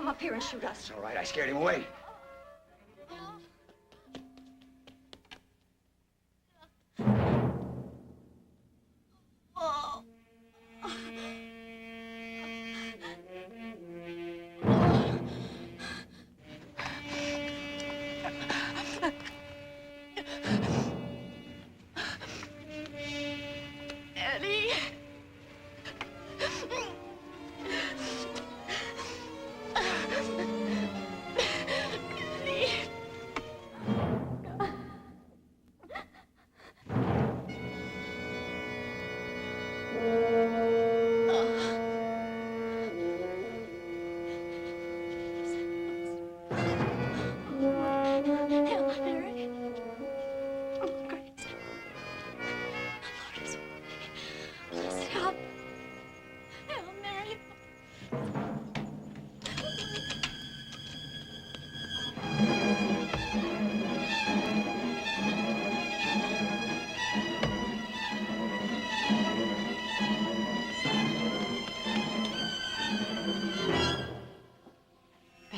come up here and shoot us. It's all right. I scared him away.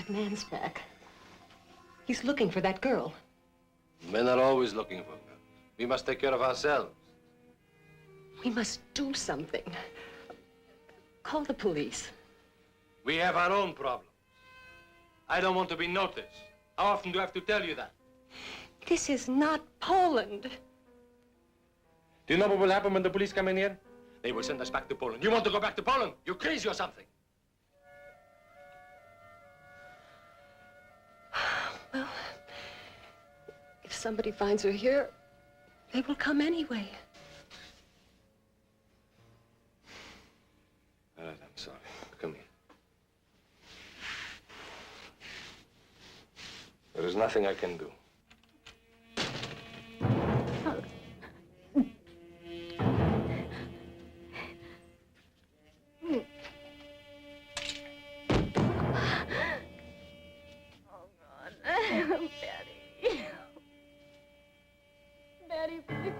Man's back. He's looking for that girl. Men are always looking for girls. We must take care of ourselves. We must do something. Call the police. We have our own problems. I don't want to be noticed. How often do I have to tell you that? This is not Poland. Do you know what will happen when the police come in here? They will send us back to Poland. You want to go back to Poland? You're crazy or something? Well, if somebody finds her here, they will come anyway. All right, I'm sorry. Come here. There is nothing I can do. Betty, please.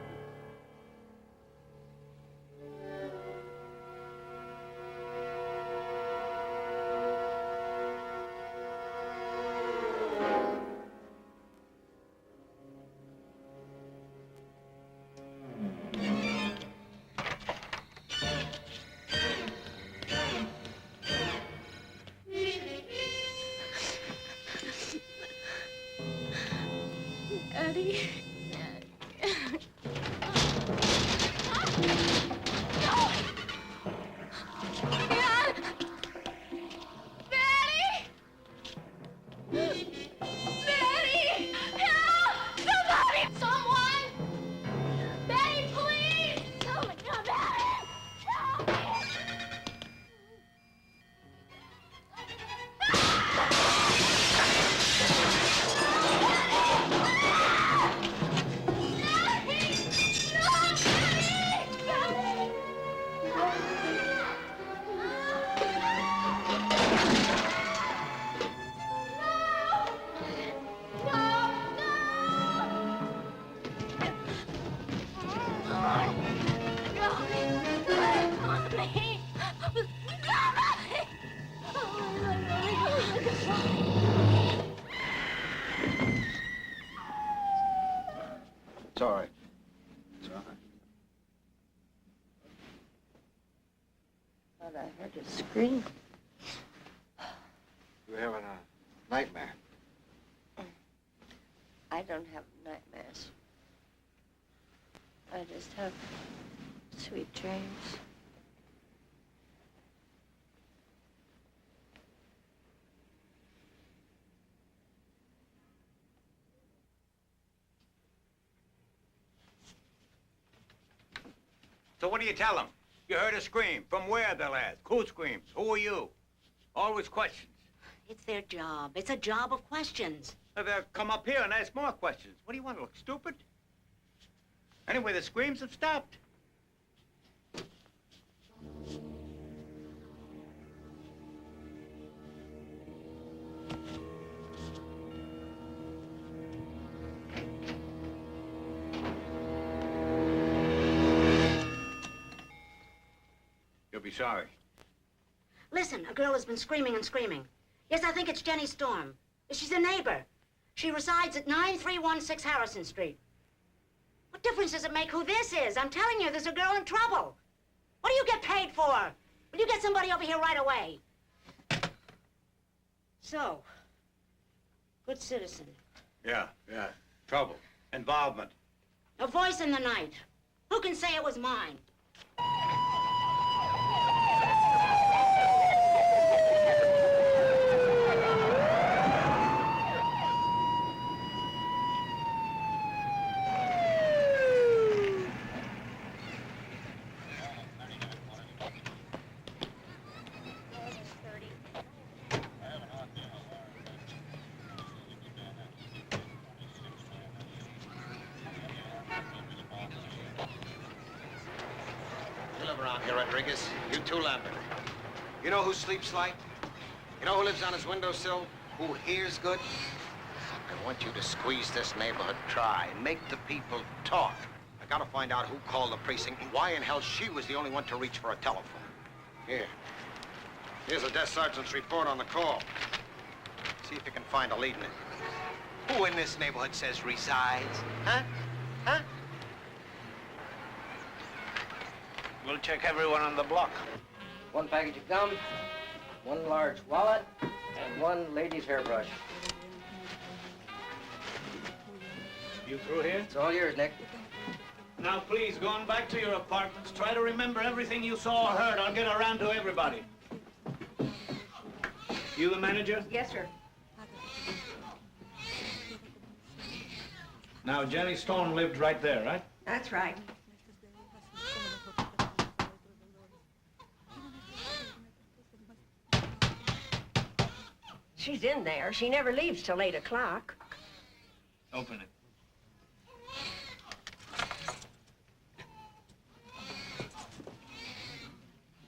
Eddie. It's all right. It's all right. Thought I heard a scream. You're having a nightmare. I don't have nightmares. I just have sweet dreams. So what do you tell them? You heard a scream. From where, they'll ask. Who screams? Who are you? Always questions. It's their job. It's a job of questions. They'll come up here and ask more questions. What do you want to look stupid? Anyway, the screams have stopped. You'll be sorry. Listen, a girl has been screaming and screaming. Yes, I think it's Jenny Storm. She's a neighbor. She resides at 9316 Harrison Street. What difference does it make who this is? I'm telling you, there's a girl in trouble. What do you get paid for? Will you get somebody over here right away? So, good citizen. Yeah. Trouble. Involvement. A voice in the night. Who can say it was mine? You too, Lambert. You know who sleeps light? You know who lives on his windowsill? Who hears good? I want you to squeeze this neighborhood dry and make the people talk. I gotta find out who called the precinct and why in hell she was the only one to reach for a telephone. Here. Here's the desk sergeant's report on the call. See if you can find a lead in it. Who in this neighborhood says resides? Huh? Huh? We'll check everyone on the block. 1 package of gum, 1 large wallet, and 1 lady's hairbrush. You through here? It's all yours, Nick. Now, please, going back to your apartments, try to remember everything you saw or heard. I'll get around to everybody. You the manager? Yes, sir. Now, Jenny Storm lived right there, right? That's right. She's in there. She never leaves till 8 o'clock. Open it.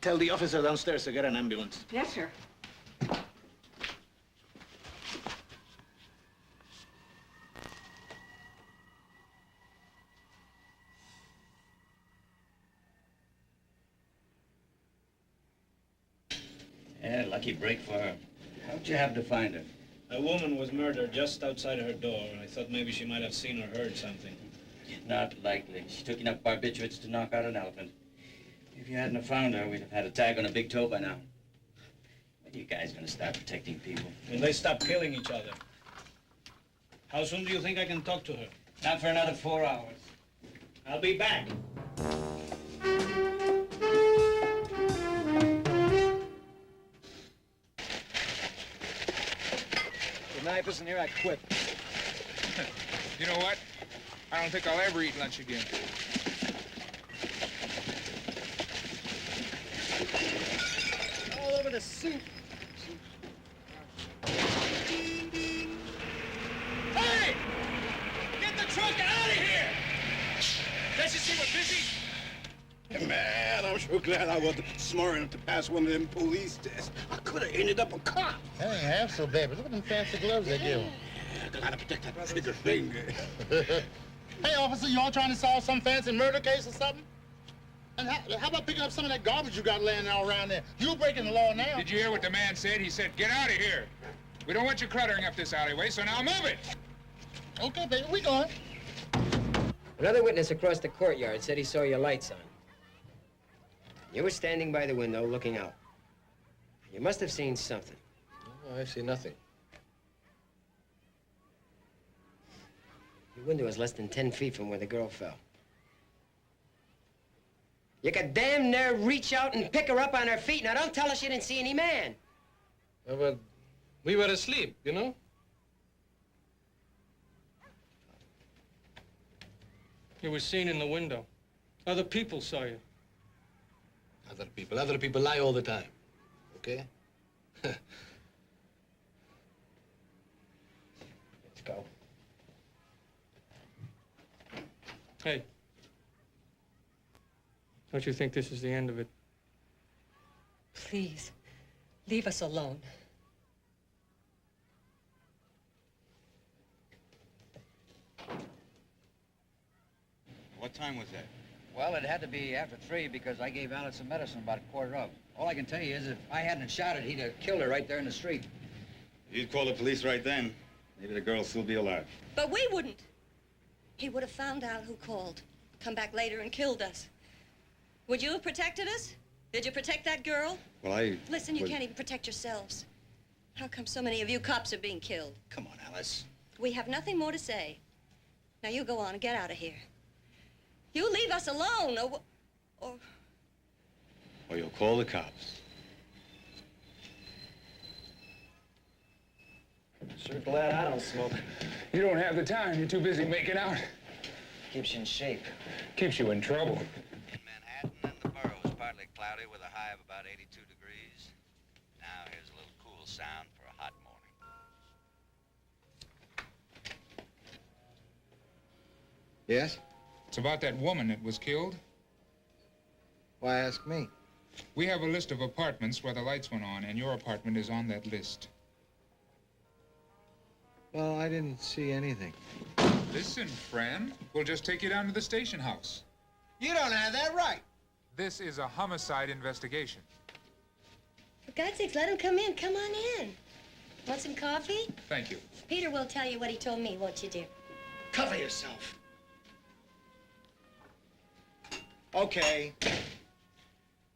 Tell the officer downstairs to get an ambulance. Yes, sir. Yeah, lucky break for her. How'd you happen to find her? A woman was murdered just outside her door. I thought maybe she might have seen or heard something. Not likely. She took enough barbiturates to knock out an elephant. If you hadn't have found her, we'd have had a tag on a big toe by now. When are you guys gonna start protecting people? When they stop killing each other. How soon do you think I can talk to her? Not for another 4 hours. I'll be back. The knife isn't here, I quit. You know what? I don't think I'll ever eat lunch again. All over the soup. Hey! Get the truck out of here! Can't you see we're busy? Man, I'm sure glad I wasn't smart enough to pass one of them police tests. I could have ended up a cop. That ain't half so bad, but look at them fancy gloves they give him. I gotta protect that trigger finger. Hey, officer, you all trying to solve some fancy murder case or something? And how about picking up some of that garbage you got laying all around there? You're breaking the law now. Did you hear what the man said? He said, get out of here. We don't want you cluttering up this alleyway, so now move it. Okay, baby, we going. Another witness across the courtyard said he saw your lights on. You were standing by the window looking out. You must have seen something. Oh, I see nothing. Your window is less than 10 feet from where the girl fell. You could damn near reach out and pick her up on her feet. Now, don't tell us you didn't see any man. But we were asleep, you know? You were seen in the window. Other people saw you. Other people lie all the time, okay? Let's go. Hey. Don't you think this is the end of it? Please, leave us alone. What time was that? Well, it had to be after 3 because I gave Alice some medicine about 1:15. All I can tell you is if I hadn't shot it, he'd have killed her right there in the street. You'd call the police right then. Maybe the girl will still be alive. But we wouldn't. He would have found out who called, come back later and killed us. Would you have protected us? Did you protect that girl? Well, Listen, you can't even protect yourselves. How come so many of you cops are being killed? Come on, Alice. We have nothing more to say. Now you go on and get out of here. You leave us alone, or... Or you'll call the cops. Sure glad I don't smoke. You don't have the time. You're too busy making out. Keeps you in shape. Keeps you in trouble. In Manhattan and the borough is partly cloudy with a high of about 82 degrees. Now here's a little cool sound for a hot morning. Yes? It's about that woman that was killed. Why ask me? We have a list of apartments where the lights went on, and your apartment is on that list. Well, I didn't see anything. Listen, friend, we'll just take you down to the station house. You don't have that right. This is a homicide investigation. For God's sakes, let him come in. Come on in. Want some coffee? Thank you. Peter will tell you what he told me, won't you, dear? Cover yourself. Okay.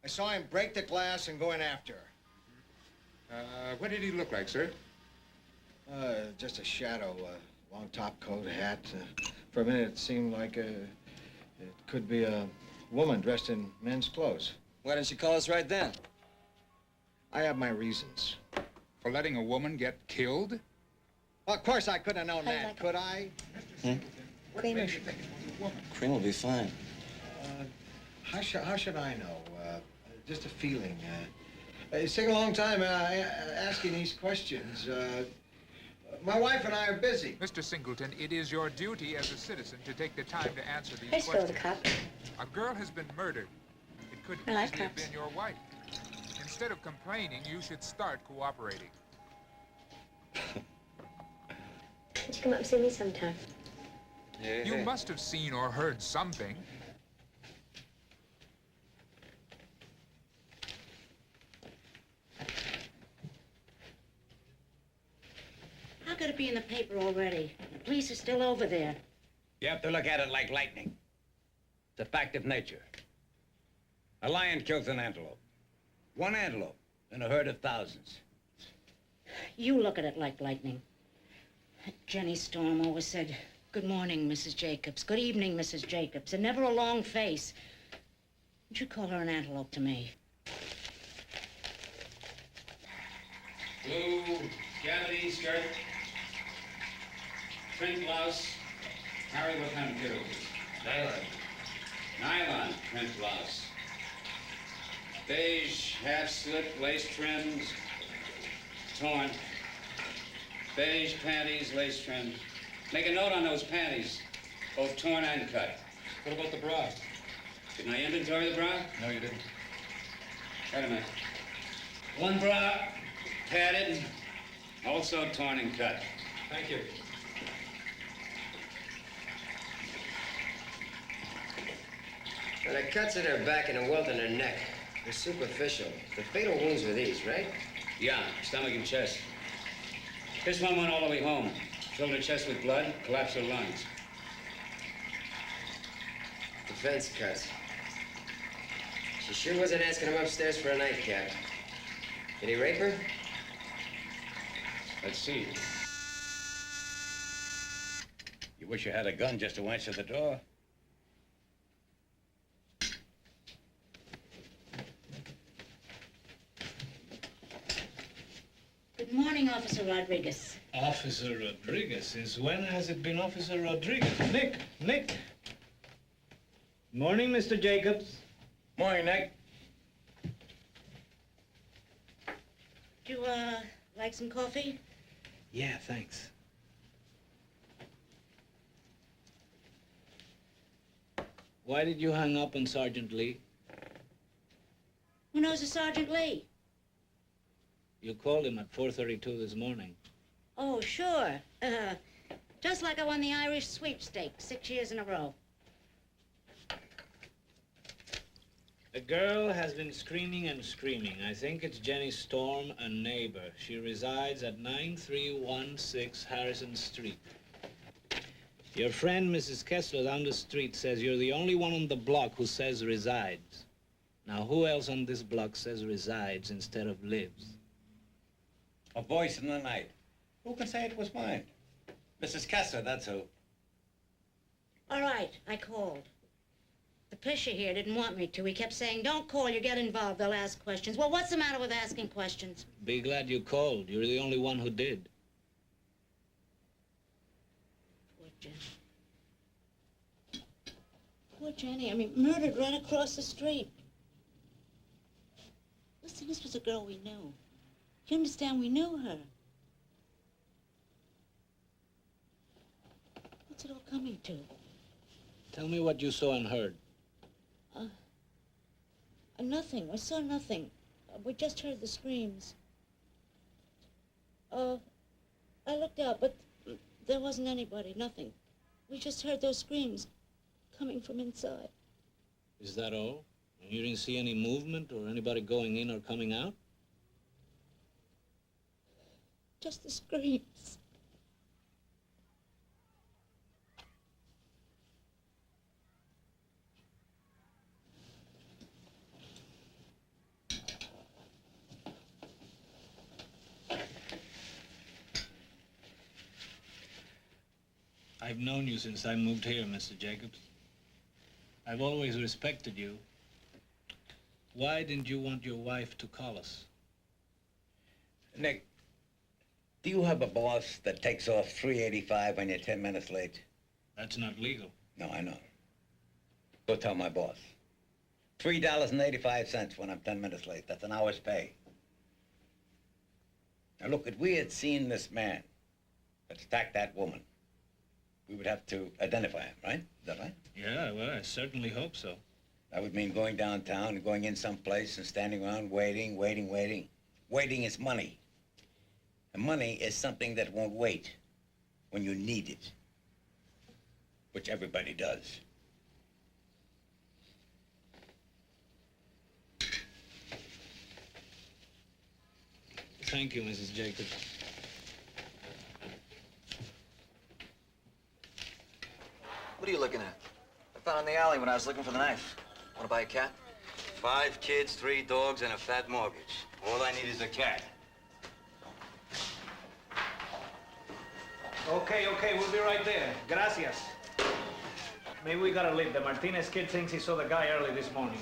I saw him break the glass and go in after her. What did he look like, sir? Just a shadow, long top coat, hat. For a minute, it seemed like it could be a woman dressed in men's clothes. Why didn't you call us right then? I have my reasons. For letting a woman get killed? Well, of course I couldn't have known that, could I? Cream. Cream will be fine. How should I know? Just a feeling. It's taken a long time asking these questions. My wife and I are busy. Mr. Singleton, it is your duty as a citizen to take the time to answer these Here's questions. the cop. A girl has been murdered. It could I like easily have cops. been your wife. Instead of complaining, you should start cooperating. Would you come up and see me sometime? You must have seen or heard something. How could it be in the paper already? The police are still over there. You have to look at it like lightning. It's a fact of nature. A lion kills an antelope. One antelope in a herd of thousands. You look at it like lightning. Jenny Storm always said, "Good morning, Mrs. Jacobs. Good evening, Mrs. Jacobs," and never a long face. Would you call her an antelope to me? Blue gavity skirt. Print blouse. Harry, what kind of material is this? Nylon. Nylon print blouse. Beige half-slip lace trims. Torn. Beige panties, lace trimmed. Make a note on those panties, both torn and cut. What about the bra? Didn't I inventory the bra? No, you didn't. Wait a minute. One bra, padded, also torn and cut. Thank you. Well, the cuts at her back and a welt in her neck. They're superficial. The fatal wounds were these, right? Yeah, stomach and chest. This one went all the way home. Filled her chest with blood, collapsed her lungs. Defense cuts. She sure wasn't asking him upstairs for a nightcap. Did he rape her? Let's see. You wish you had a gun just to answer the door? Good morning, Officer Rodriguez. Officer Rodriguez? Since when has it been Officer Rodriguez? Nick. Morning, Mr. Jacobs. Morning, Nick. Do you, like some coffee? Yeah, thanks. Why did you hang up on Sergeant Lee? Who knows a Sergeant Lee? You called him at 4:32 this morning. Oh, sure. Just like I won the Irish sweepstakes 6 years in a row. The girl has been screaming and screaming. I think it's Jenny Storm, a neighbor. She resides at 9316 Harrison Street. Your friend, Mrs. Kessler, down the street says you're the only one on the block who says resides. Now, who else on this block says resides instead of lives? A voice in the night. Who can say it was mine? Mrs. Kessler, that's who. All right, I called. The pusher here didn't want me to. He kept saying, don't call, you get involved, they'll ask questions. Well, what's the matter with asking questions? Be glad you called. You're the only one who did. Poor Jenny. Poor Jenny, I mean, murdered right across the street. Listen, this was a girl we knew. You understand, we knew her. What's it all coming to? Tell me what you saw and heard. Nothing. We saw nothing. We just heard the screams. I looked out, but there wasn't anybody, nothing. We just heard those screams coming from inside. Is that all? You didn't see any movement or anybody going in or coming out? Just the screams. I've known you since I moved here, Mr. Jacobs. I've always respected you. Why didn't you want your wife to call us? Nick, do you have a boss that takes off $3.85 when you're 10 minutes late? That's not legal. No, I know. Go tell my boss. $3.85 when I'm 10 minutes late. That's an hour's pay. Now look, if we had seen this man that attacked that woman, we would have to identify him, right? Is that right? Yeah, well, I certainly hope so. That would mean going downtown and going in someplace and standing around waiting. Waiting is money. And money is something that won't wait when you need it, which everybody does. Thank you, Mrs. Jacobs. What are you looking at? I found it in the alley when I was looking for the knife. Want to buy a cat? 5 kids, 3 dogs, and a fat mortgage. All I need is a cat. Okay, we'll be right there. Gracias. Maybe we gotta leave. The Martinez kid thinks he saw the guy early this morning.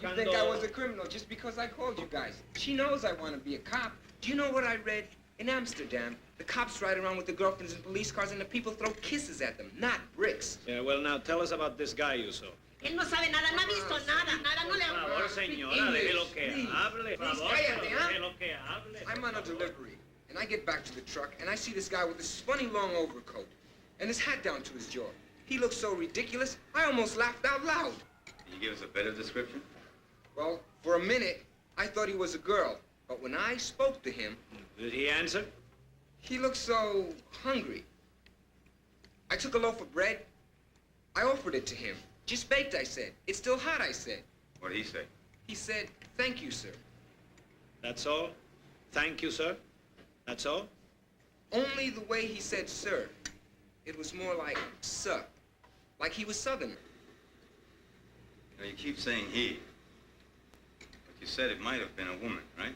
You think I was a criminal just because I called you guys. She knows I want to be a cop. Do you know what I read? In Amsterdam, the cops ride around with the girlfriends in police cars and the people throw kisses at them, not bricks. Yeah, well, now tell us about this guy you saw. Él no sabe nada, no ha visto nada, no le... Por favor, señora, déjelo que hable. Por favor, déjelo que hable. I'm on a delivery, and I get back to the truck, and I see this guy with this funny long overcoat and his hat down to his jaw. He looks so ridiculous, I almost laughed out loud. Can you give us a better description? Well, for a minute, I thought he was a girl. But when I spoke to him... Did he answer? He looked so hungry. I took a loaf of bread. I offered it to him. Just baked, I said. It's still hot, I said. What did he say? He said, thank you, sir. That's all? Thank you, sir? That's all? Only the way he said sir. It was more like sir. Like he was Southern. Now, you keep saying he. But you said it might have been a woman, right?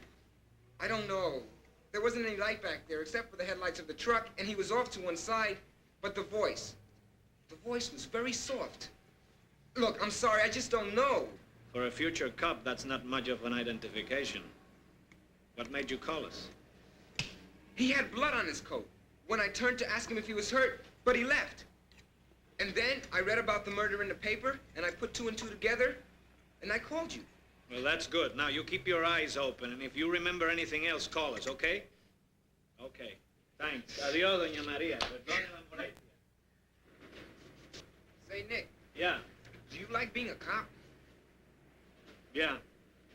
I don't know. There wasn't any light back there except for the headlights of the truck, and he was off to one side. But the voice was very soft. Look, I'm sorry, I just don't know. For a future cop, that's not much of an identification. What made you call us? He had blood on his coat when I turned to ask him if he was hurt, but he left. And then I read about the murder in the paper, and I put two and two together, and I called you. Well, that's good. Now, you keep your eyes open, and if you remember anything else, call us, okay? Okay. Thanks. Adiós, Doña María. Perdone la molestia. Say, Nick. Yeah. Do you like being a cop? Yeah.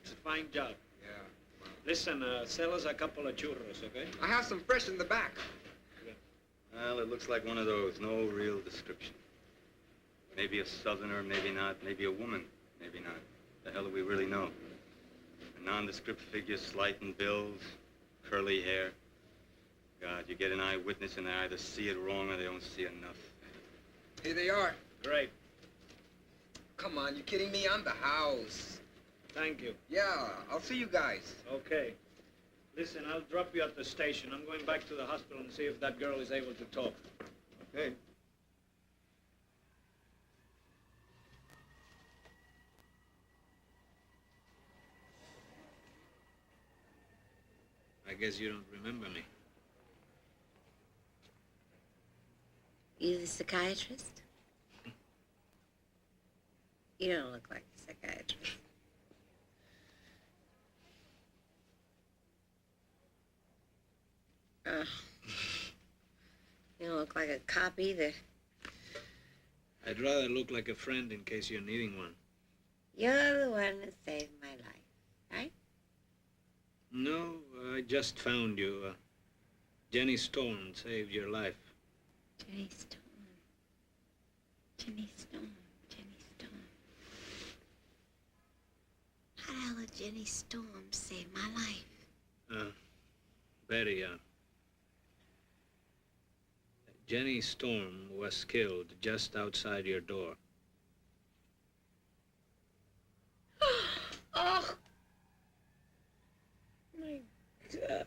It's a fine job. Yeah. Listen, sell us a couple of churros, okay? I have some fresh in the back. Well, it looks like one of those. No real description. Maybe a southerner, maybe not. Maybe a woman, maybe not. The hell do we really know? A nondescript figure, slight in build, curly hair. God, you get an eyewitness and they either see it wrong or they don't see enough. Here they are. Great. Come on, you kidding me? I'm the house. Thank you. Yeah, I'll see you guys. Okay. Listen, I'll drop you at the station. I'm going back to the hospital and see if that girl is able to talk. Okay. I guess you don't remember me. You the psychiatrist? You don't look like a psychiatrist. You don't look like a cop either. I'd rather look like a friend in case you're needing one. You're the one that saved my life, right? No, I just found you. Jenny Storm saved your life. Jenny Storm. Jenny Storm. Jenny Storm. How the hell did Jenny Storm save my life? Betty, Jenny Storm was killed just outside your door. Oh! My God.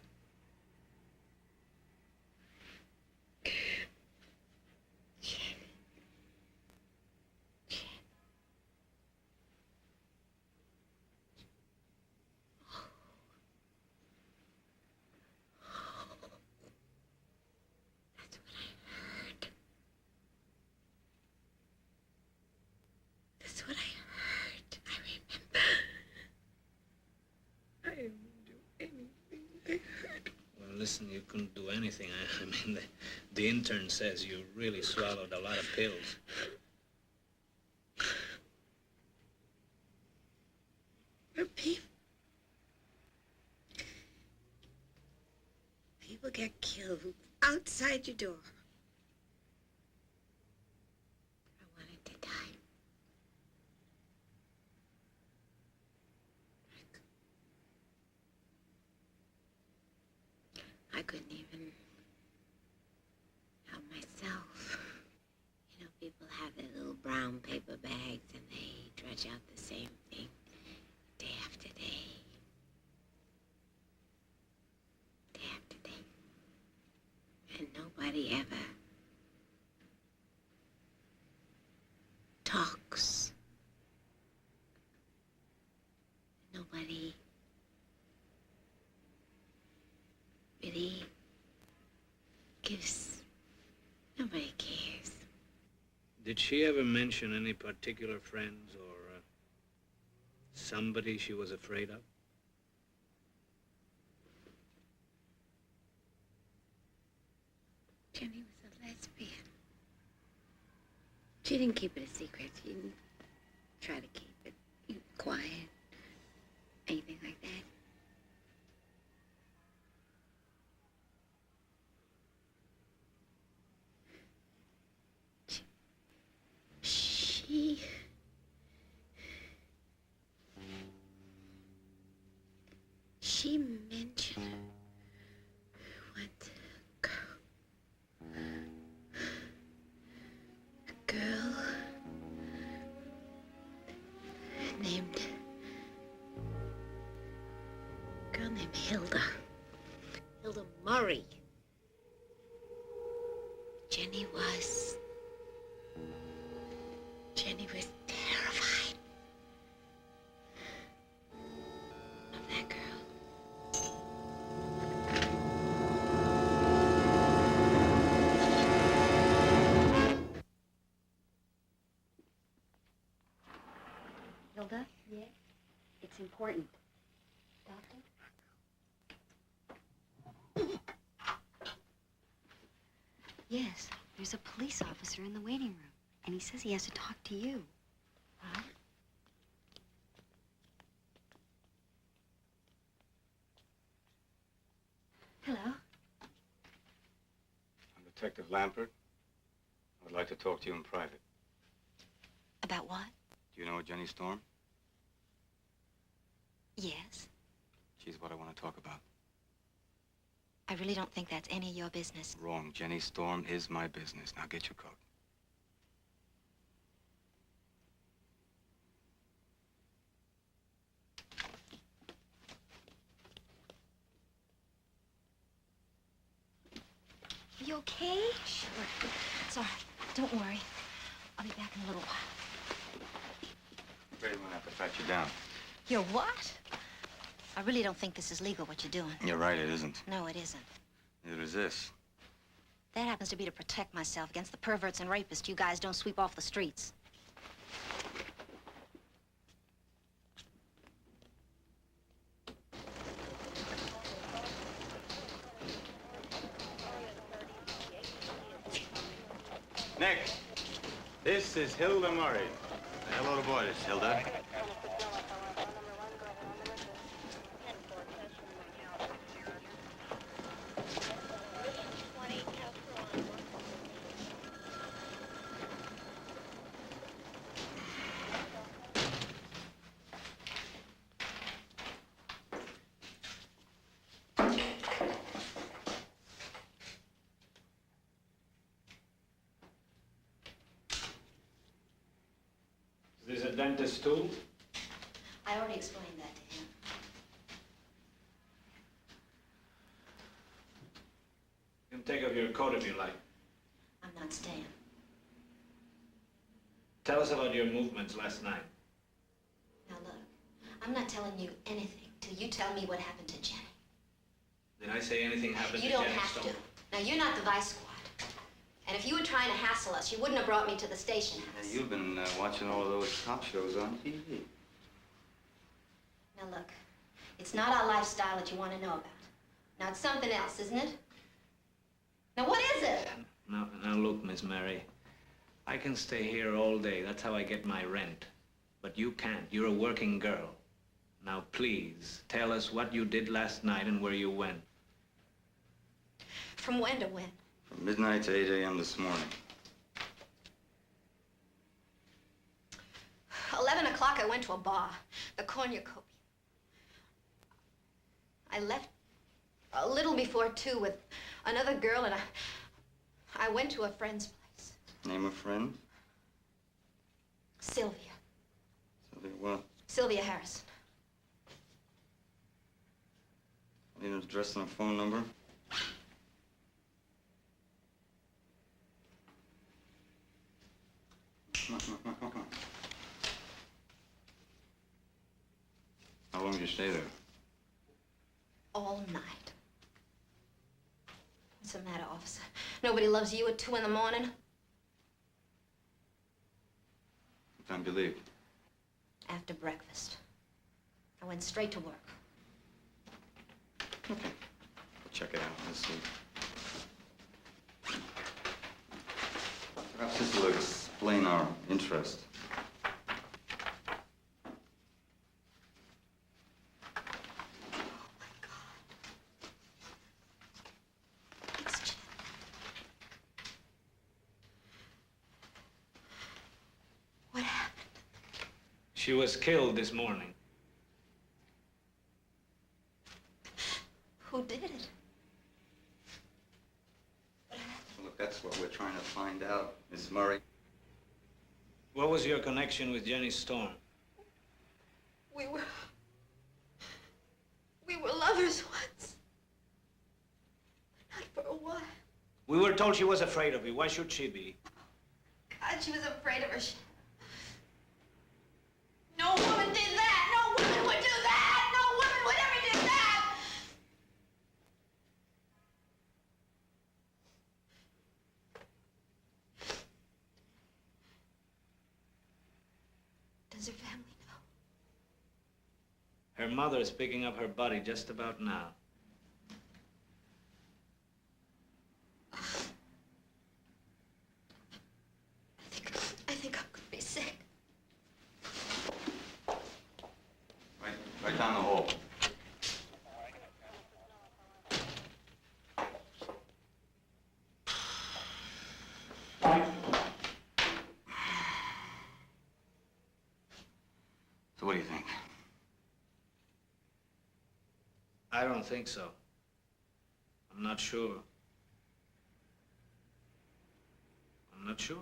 Listen, you couldn't do anything. I mean, the intern says you really swallowed a lot of pills. People get killed outside your door. I wanted to die. I couldn't even help myself. You know, people have their little brown paper bags and they dredge out the same thing day after day. Day after day. And nobody ever talks. Nobody really gives. Nobody cares. Did she ever mention any particular friends or somebody she was afraid of? Jenny was a lesbian. She didn't keep it a secret. She didn't try to keep it quiet. Anything like that. She mentioned what a girl named Hilda. Hilda Murray. Jenny was terrified of that girl. Hilda? Yes? It's important. Doctor? Yes, there's a police officer in the waiting room, and he says he has to talk to you. Huh? Hello? I'm Detective Lampert. I would like to talk to you in private. About what? Do you know Jenny Storm? Yes. She's what I want to talk about. I really don't think that's any of your business. Wrong. Jenny Storm is my business. Now get your coat. Are you okay? Sure. It's all right. Don't worry. I'll be back in a little while. I'm afraid I'm gonna have to pat you down. You're what? I really don't think this is legal, what you're doing. You're right, it isn't. No, it isn't. Neither is this. That happens to be to protect myself against the perverts and rapists you guys don't sweep off the streets. Nick, this is Hilda Murray. Say hello to boys, Hilda. Is this a dentist too? I already explained that to him. You can take off your coat if you like. I'm not staying. Tell us about your movements last night. Now look, I'm not telling you anything till you tell me what happened to Jenny. Did I say anything happened You to don't Jenny have Storm? to. Now, you're not the vice squad. And if you were trying to hassle us, you wouldn't have brought me to the station house. Hey, you've been watching all of those cop shows on TV. Now look, it's not our lifestyle that you want to know about. Now it's something else, isn't it? Now what is it? Now look, Miss Mary. I can stay here all day. That's how I get my rent. But you can't. You're a working girl. Now please, tell us what you did last night and where you went. From when to when? From midnight to 8 a.m. this morning. 11 o'clock, I went to a bar, the Cornucopia. I left a little before 2 with another girl, and I went to a friend's place. Name of friend? Sylvia. Sylvia what? Sylvia Harrison. Need an address and a phone number? Come on. How long did you stay there? All night. What's the matter, officer? Nobody loves you at 2 in the morning? What time did you leave? After breakfast. I went straight to work. Okay. We'll check it out. Let's see. Perhaps this will explain our interest. What happened? She was killed this morning. Who did it? Look, that's what we're trying to find out, Miss Murray. What was your connection with Jenny Storm? We were lovers once. Not for a while. We were told she was afraid of you. Why should she be? God, she was afraid of her. No woman did that. No woman would do that. No woman would ever do that. Does her family know? Her mother is picking up her body just about now. I think I'm gonna be sick. Right down the hall. So what do you think? I don't think so. I'm not sure. I'm not sure.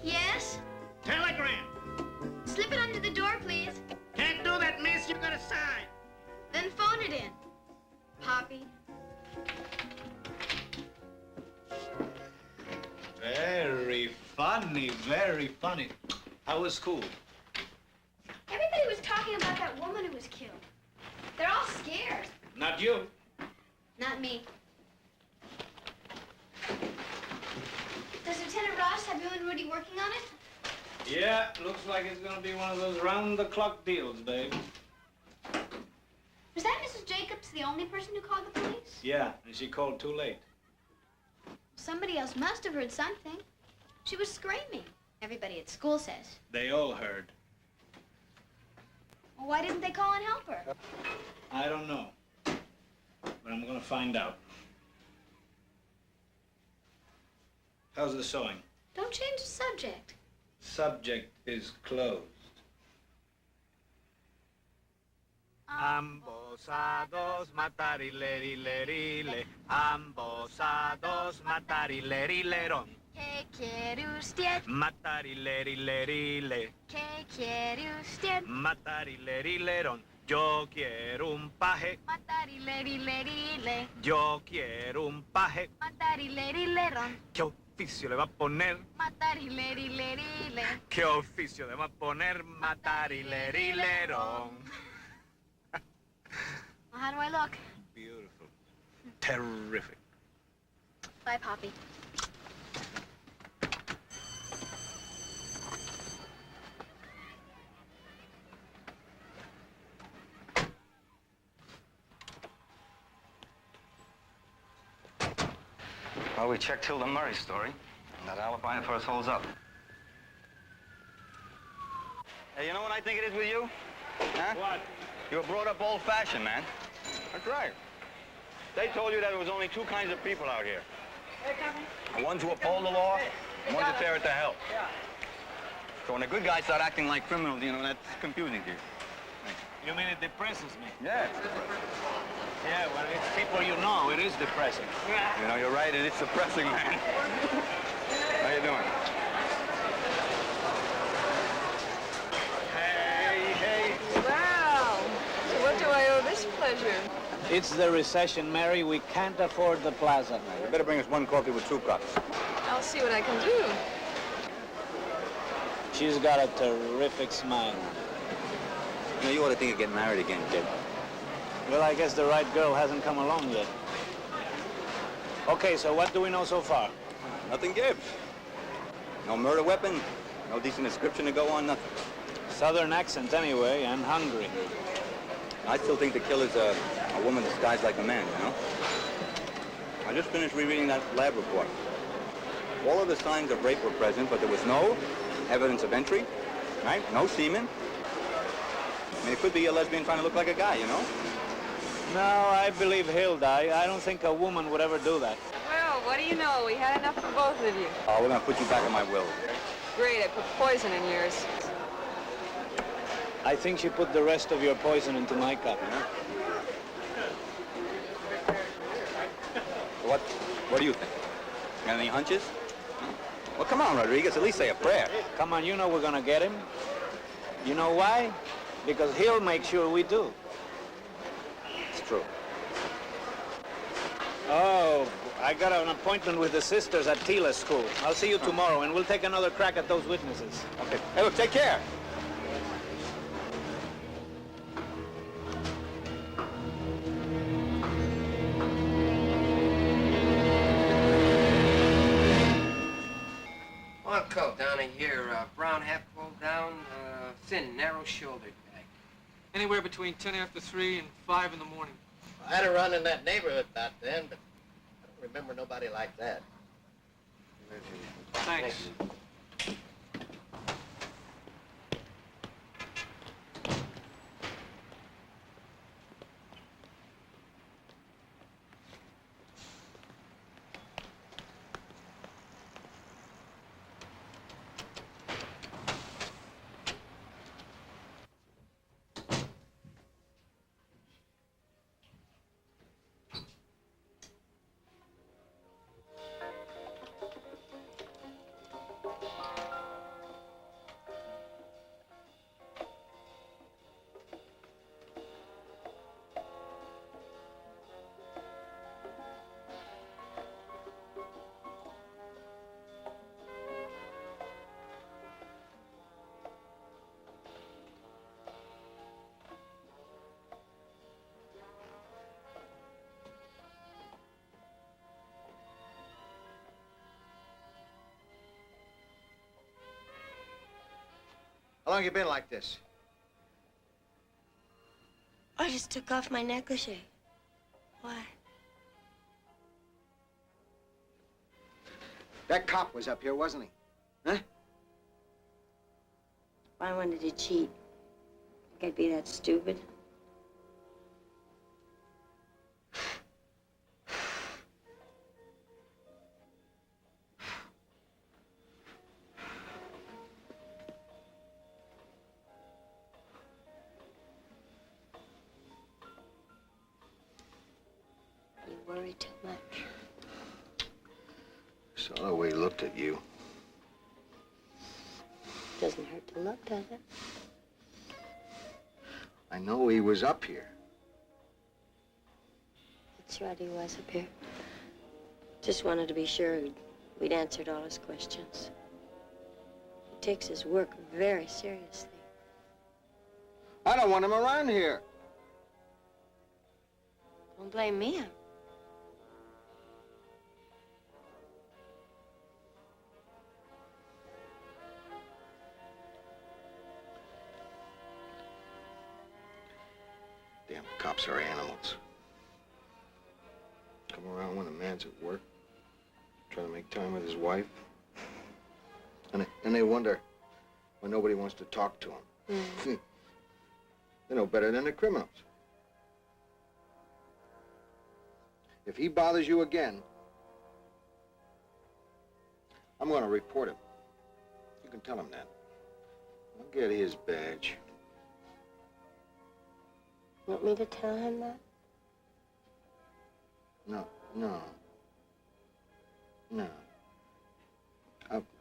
Yes? Telegram. Slip it under the door, please. Can't do that, miss. You got a sign. Then phone it in. Poppy. Very funny, very funny. How was school? Everybody was talking about that woman who was killed. They're all scared. Not you. Not me. Does Lieutenant Ross have you and Rudy working on it? Yeah, looks like it's gonna be one of those round-the-clock deals, babe. Was that Mrs. Jacobs the only person who called the police? Yeah, and she called too late. Somebody else must have heard something. She was screaming. Everybody at school says. They all heard. Well, why didn't they call and help her? I don't know, but I'm gonna find out. How's the sewing? Don't change the subject. Subject is closed. Ambos a dos, matar y leri, ambos a dos, matar y lerón. ¿Qué quiere usted? Matar y leri, ¿Qué quiere usted? matar y lerón. Yo quiero un paje, Matar y le. yo quiero un paje. Matar y lerón. ¿Qué oficio le va a poner? Matar y le. ¿Qué oficio le va a poner? Matar y lerón. Well, how do I look? Beautiful. Terrific. Bye, Poppy. Well, we checked Hilda Murray's story. And that alibi of hers holds up. Hey, you know what I think it is with you? Huh? What? You were brought up old-fashioned, man. That's right. They told you that there was only two kinds of people out here. The ones who uphold the law, and ones who tear it to hell. So when the good guys start acting like criminals, you know, that's confusing to you. You mean it depresses me? Yeah. Yeah, well, it's people you know. It is depressing. You know, you're right. It is depressing, man. How you doing? Hey. Wow. So what do I owe this pleasure? It's the recession, Mary. We can't afford the plaza. You better bring us one coffee with 2 cups. I'll see what I can do. She's got a terrific smile. You know, you ought to think of getting married again, kid. Well, I guess the right girl hasn't come along yet. Okay, so what do we know so far? Nothing gives. No murder weapon, no decent description to go on, nothing. Southern accent, anyway, and hungry. I still think the killer's a woman disguised like a man, you know? I just finished rereading that lab report. All of the signs of rape were present, but there was no evidence of entry, right? No semen. I mean, it could be a lesbian trying to look like a guy, you know? No, I believe Hilda. I don't think a woman would ever do that. Well, what do you know? We had enough for both of you. Oh, we're gonna put you back in my will. Great, I put poison in yours. I think she put the rest of your poison into my cup. Yeah? What do you think? Got any hunches? Well, come on, Rodriguez, at least say a prayer. Come on, you know we're gonna get him. You know why? Because he'll make sure we do. It's true. Oh, I got an appointment with the sisters at Tila School. I'll see you tomorrow, and we'll take another crack at those witnesses. Okay. Hey, look, take care. Long coat down in here, brown half pulled down, thin, narrow-shouldered guy. Anywhere between 10 after 3 and 5 in the morning. I had a run in that neighborhood back then, but I don't remember nobody like that. Thanks. How long you been like this? I just took off my negligee. Why? That cop was up here, wasn't he? Huh? Why wanted to cheat? Think I'd be that stupid? You worry too much. Saw the way he looked at you. Doesn't hurt to look, does it? I know he was up here. That's right, he was up here. Just wanted to be sure we'd answered all his questions. He takes his work very seriously. I don't want him around here. Don't blame me. Damn cops are animals. Come around when a man's at work, trying to make time with his wife. And they wonder why nobody wants to talk to him. They know better than the criminals. If he bothers you again, I'm going to report him. You can tell him that. I'll get his badge. Want me to tell him that? No.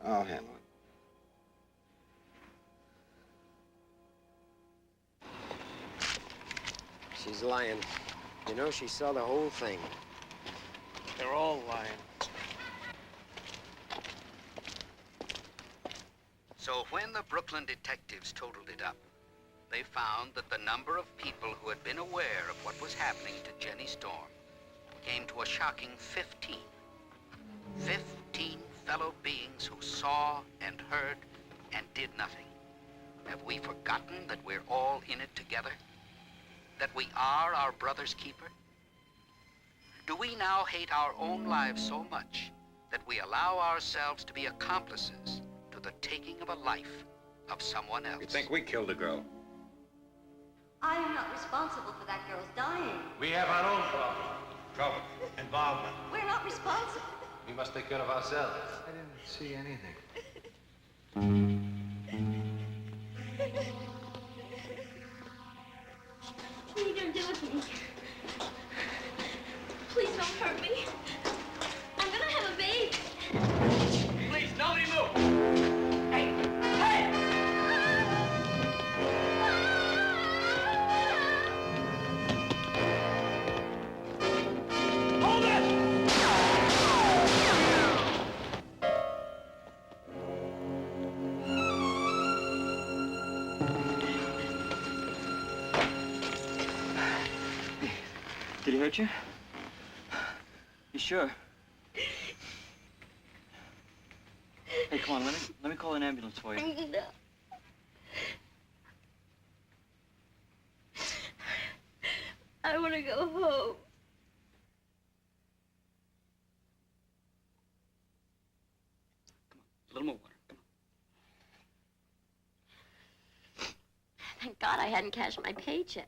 I'll handle it. She's lying. You know, she saw the whole thing. They're all lying. So when the Brooklyn detectives totaled it up, they found that the number of people who had been aware of what was happening to Jenny Storm came to a shocking 15. 15 fellow beings who saw and heard and did nothing. Have we forgotten that we're all in it together? That we are our brother's keeper? Do we now hate our own lives so much that we allow ourselves to be accomplices to the taking of a life of someone else? You think we killed the girl? I am not responsible for that girl's dying. We have our own problem. Trouble. Involvement. We're not responsible. We must take care of ourselves. I didn't see anything. What are you gonna do with me? Please don't hurt me. I'm gonna have a baby. Please, nobody move! Hey! Hey! Did he hurt you? You sure? Hey, come on, let me call an ambulance for you. No. I want to go home. A little more water. Come on. Thank God I hadn't cashed my paycheck.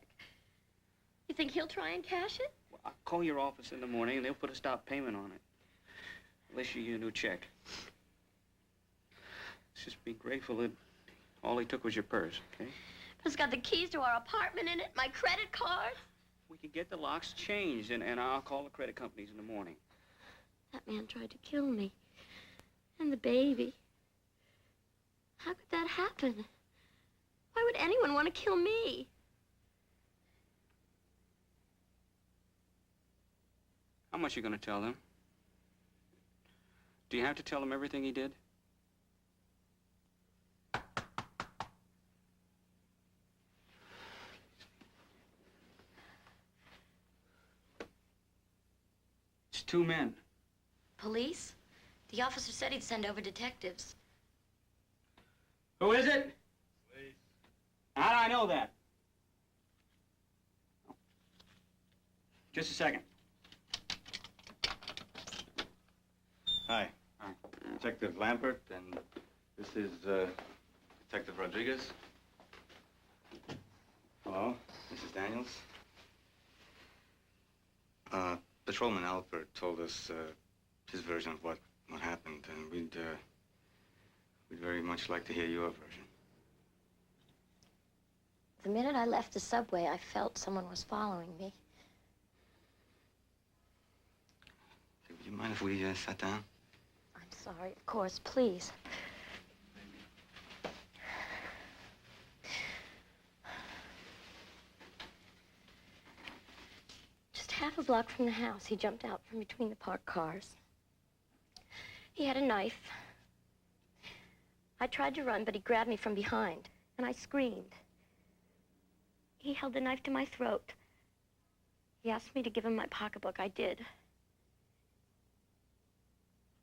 You think he'll try and cash it? Well, I'll call your office in the morning and they'll put a stop payment on it. They'll issue you a new check. Just be grateful that all he took was your purse, okay? It's got the keys to our apartment in it, my credit card. We could get the locks changed, and I'll call the credit companies in the morning. That man tried to kill me. And the baby. How could that happen? Why would anyone want to kill me? How much are you going to tell them? Do you have to tell them everything he did? It's 2 men. Police? The officer said he'd send over detectives. Who is it? Police. How do I know that? Just a second. Hi. Detective Lampert, and this is Detective Rodriguez. Hello, Mrs. Daniels. Patrolman Alpert told us his version of what happened, and we'd very much like to hear your version. The minute I left the subway, I felt someone was following me. Would you mind if we sat down? I'm sorry, of course, please. Just half a block from the house, he jumped out from between the parked cars. He had a knife. I tried to run, but he grabbed me from behind, and I screamed. He held the knife to my throat. He asked me to give him my pocketbook. I did.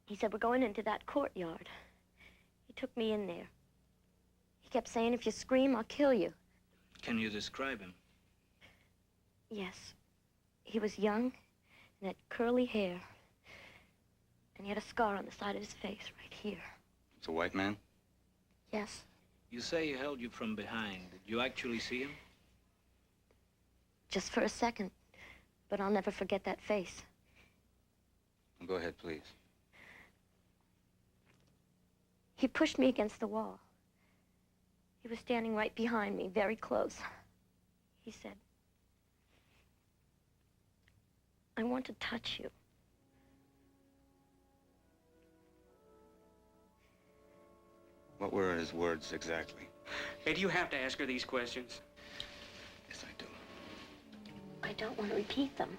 He said, we're going into that courtyard. He took me in there. He kept saying, if you scream, I'll kill you. Can you describe him? Yes. He was young and had curly hair. And he had a scar on the side of his face right here. It's a white man? Yes. You say he held you from behind. Did you actually see him? Just for a second. But I'll never forget that face. Go ahead, please. He pushed me against the wall. He was standing right behind me, very close. He said, I want to touch you. What were his words exactly? Hey, do you have to ask her these questions? Yes, I do. I don't want to repeat them.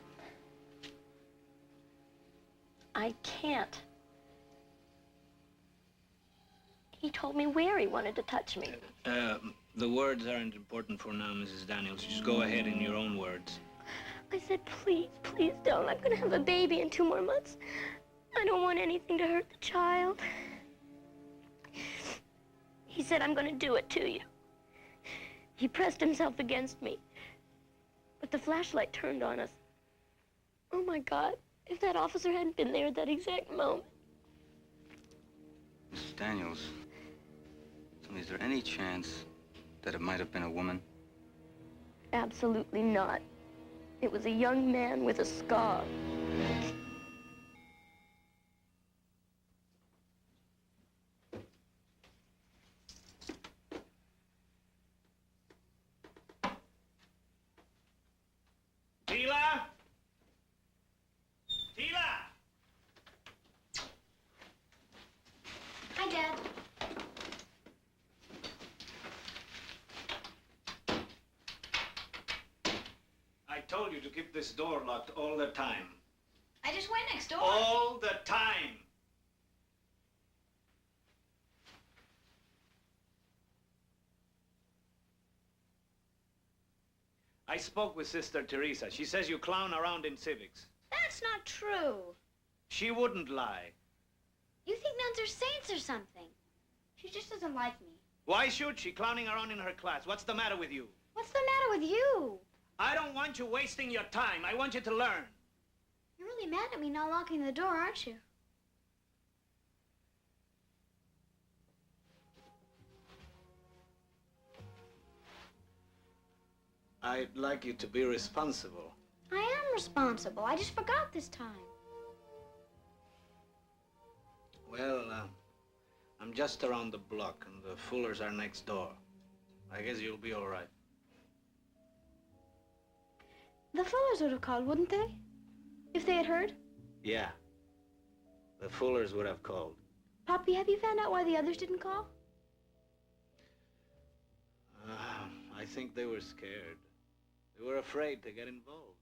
I can't. He told me where he wanted to touch me. The words aren't important for now, Mrs. Daniels. Just go ahead in your own words. I said, please, please don't. I'm going to have a baby in 2 more months. I don't want anything to hurt the child. He said, I'm going to do it to you. He pressed himself against me. But the flashlight turned on us. Oh, my God. If that officer hadn't been there at that exact moment. Mrs. Daniels, is there any chance that it might have been a woman? Absolutely not. It was a young man with a scar. Tila? Tila! Hi, Dad. I told you to keep this door locked all the time. I just went next door. All the time. I spoke with Sister Teresa. She says you clown around in civics. That's not true. She wouldn't lie. You think nuns are saints or something. She just doesn't like me. Why should she? Clowning around in her class. What's the matter with you? What's the matter with you? I don't want you wasting your time. I want you to learn. You're really mad at me not locking the door, aren't you? I'd like you to be responsible. I am responsible. I just forgot this time. Well, I'm just around the block, and the Fullers are next door. I guess you'll be all right. The Fullers would have called, wouldn't they? If they had heard? Yeah. The Fullers would have called. Poppy, have you found out why the others didn't call? I think they were scared. They were afraid to get involved.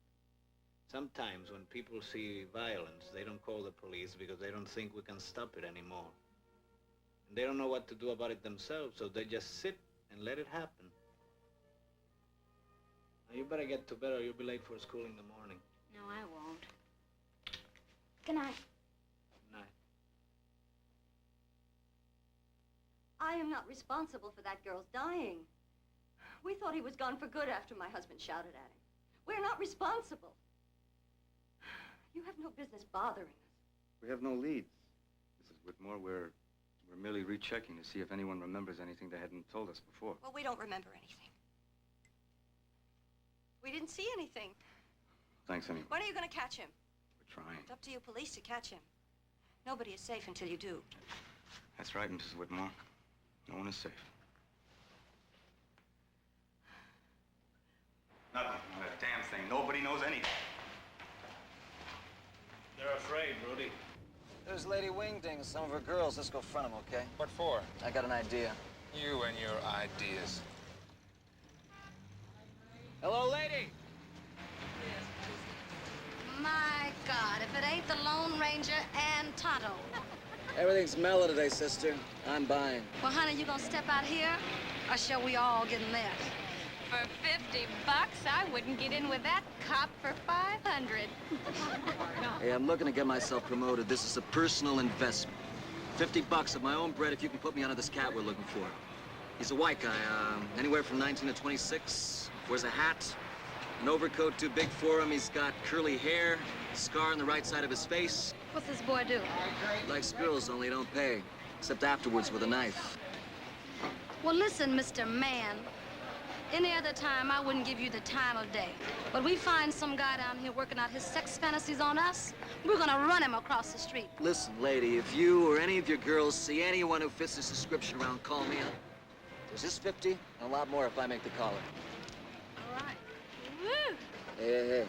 Sometimes when people see violence, they don't call the police because they don't think we can stop it anymore. And they don't know what to do about it themselves, so they just sit and let it happen. Now, you better get to bed or you'll be late for school in the morning. No, I won't. Good night. Night. I am not responsible for that girl's dying. We thought he was gone for good after my husband shouted at him. We're not responsible. You have no business bothering us. We have no leads. Mrs. Whitmore, we're merely rechecking to see if anyone remembers anything they hadn't told us before. Well, we don't remember anything. We didn't see anything. Thanks anyway. When are you going to catch him? We're trying. It's up to you police to catch him. Nobody is safe until you do. That's right, Mrs. Whitmore. No one is safe. Nothing. Not a damn thing. Nobody knows anything. They're afraid, Rudy. There's Lady Wingding and some of her girls. Let's go front them, okay? What for? I got an idea. You and your ideas. Hello, lady. My God, if it ain't the Lone Ranger and Tonto. Everything's mellow today, sister. I'm buying. Well, honey, you gonna step out here, or shall we all get in there? For $50, I wouldn't get in with that cop for $500. Hey, I'm looking to get myself promoted. This is a personal investment. $50 of my own bread if you can put me onto this cat we're looking for. He's a white guy, anywhere from 19 to 26. Wears a hat, an overcoat too big for him. He's got curly hair, a scar on the right side of his face. What's this boy do? Likes girls, only don't pay. Except afterwards with a knife. Well, listen, Mr. Man. Any other time, I wouldn't give you the time of day. But we find some guy down here working out his sex fantasies on us, we're gonna run him across the street. Listen, lady, if you or any of your girls see anyone who fits this description around, call me up. There's this 50, and a lot more if I make the caller. All right. Woo! Hey.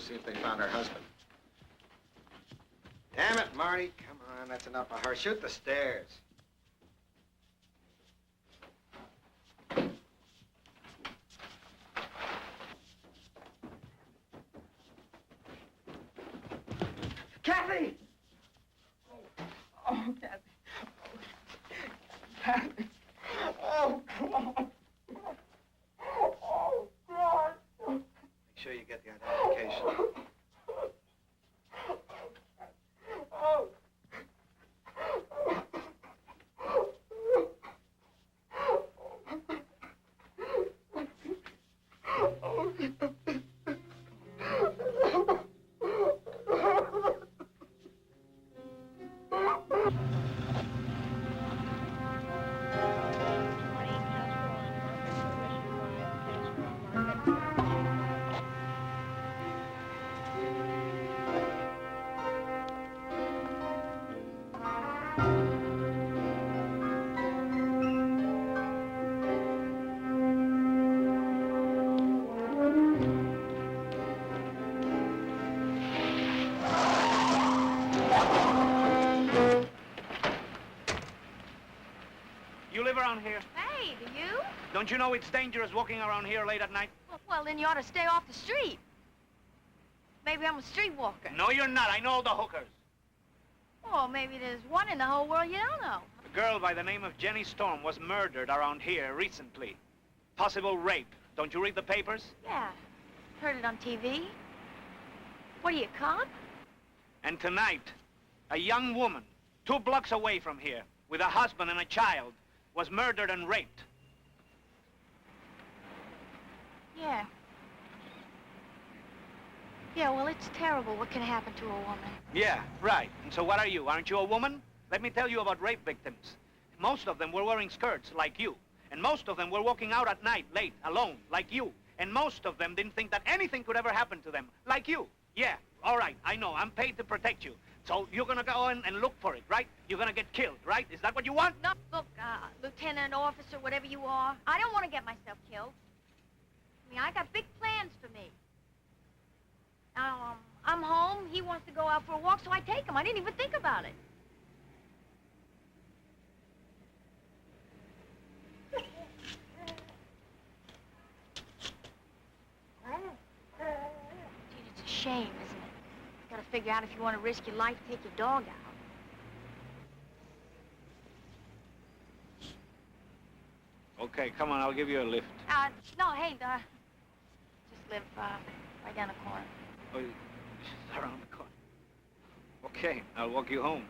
See if they found her husband. Damn it, Marty. Come on, that's enough of her. Shoot the stairs. Kathy! Oh, Kathy. Kathy. Oh, God. Oh, God. Make sure you get the identification. Oh. You live around here? Hey, do you? Don't you know it's dangerous walking around here late at night? Well, then you ought to stay off the street. Maybe I'm a streetwalker. No, you're not. I know all the hookers. Well, maybe there's one in the whole world you don't know. A girl by the name of Jenny Storm was murdered around here recently. Possible rape. Don't you read the papers? Yeah, heard it on TV. What are you, a cop? And tonight, a young woman, 2 blocks away from here, with a husband and a child, was murdered and raped. Yeah. Yeah, well, it's terrible what can happen to a woman. Yeah, right. And so what are you? Aren't you a woman? Let me tell you about rape victims. Most of them were wearing skirts, like you. And most of them were walking out at night, late, alone, like you. And most of them didn't think that anything could ever happen to them, like you. Yeah, all right, I know. I'm paid to protect you. So you're gonna go in and look for it, right? You're gonna get killed, right? Is that what you want? No, look, lieutenant, officer, whatever you are, I don't want to get myself killed. I mean, I got big plans for me. Now, I'm home. He wants to go out for a walk, so I take him. I didn't even think about it. Gee, it's a shame, isn't it? You gotta figure out if you want to risk your life, take your dog out. Okay, come on, I'll give you a lift. No, hey, just live right down the corner. Oh, around the corner. Okay, I'll walk you home.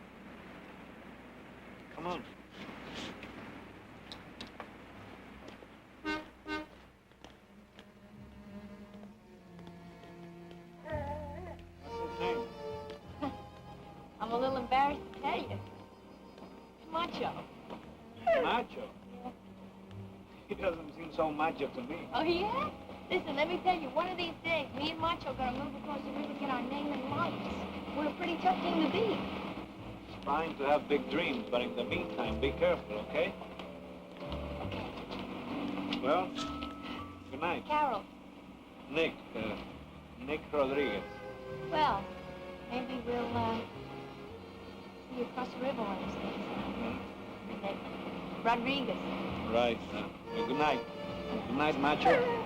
Come on. I'm a little embarrassed to tell you. Macho. Macho? He doesn't seem so macho to me. Oh, yeah? Listen, let me tell you, one of these days, me and Macho are gonna move across the river, get our name and lights. We're a pretty tough team to beat. It's fine to have big dreams, but in the meantime, be careful, okay? Well, good night. Carol. Nick Rodriguez. Well, maybe we'll, see you across the river one of these days. Nick Rodriguez. Right. Well, good night. Good night, Macho.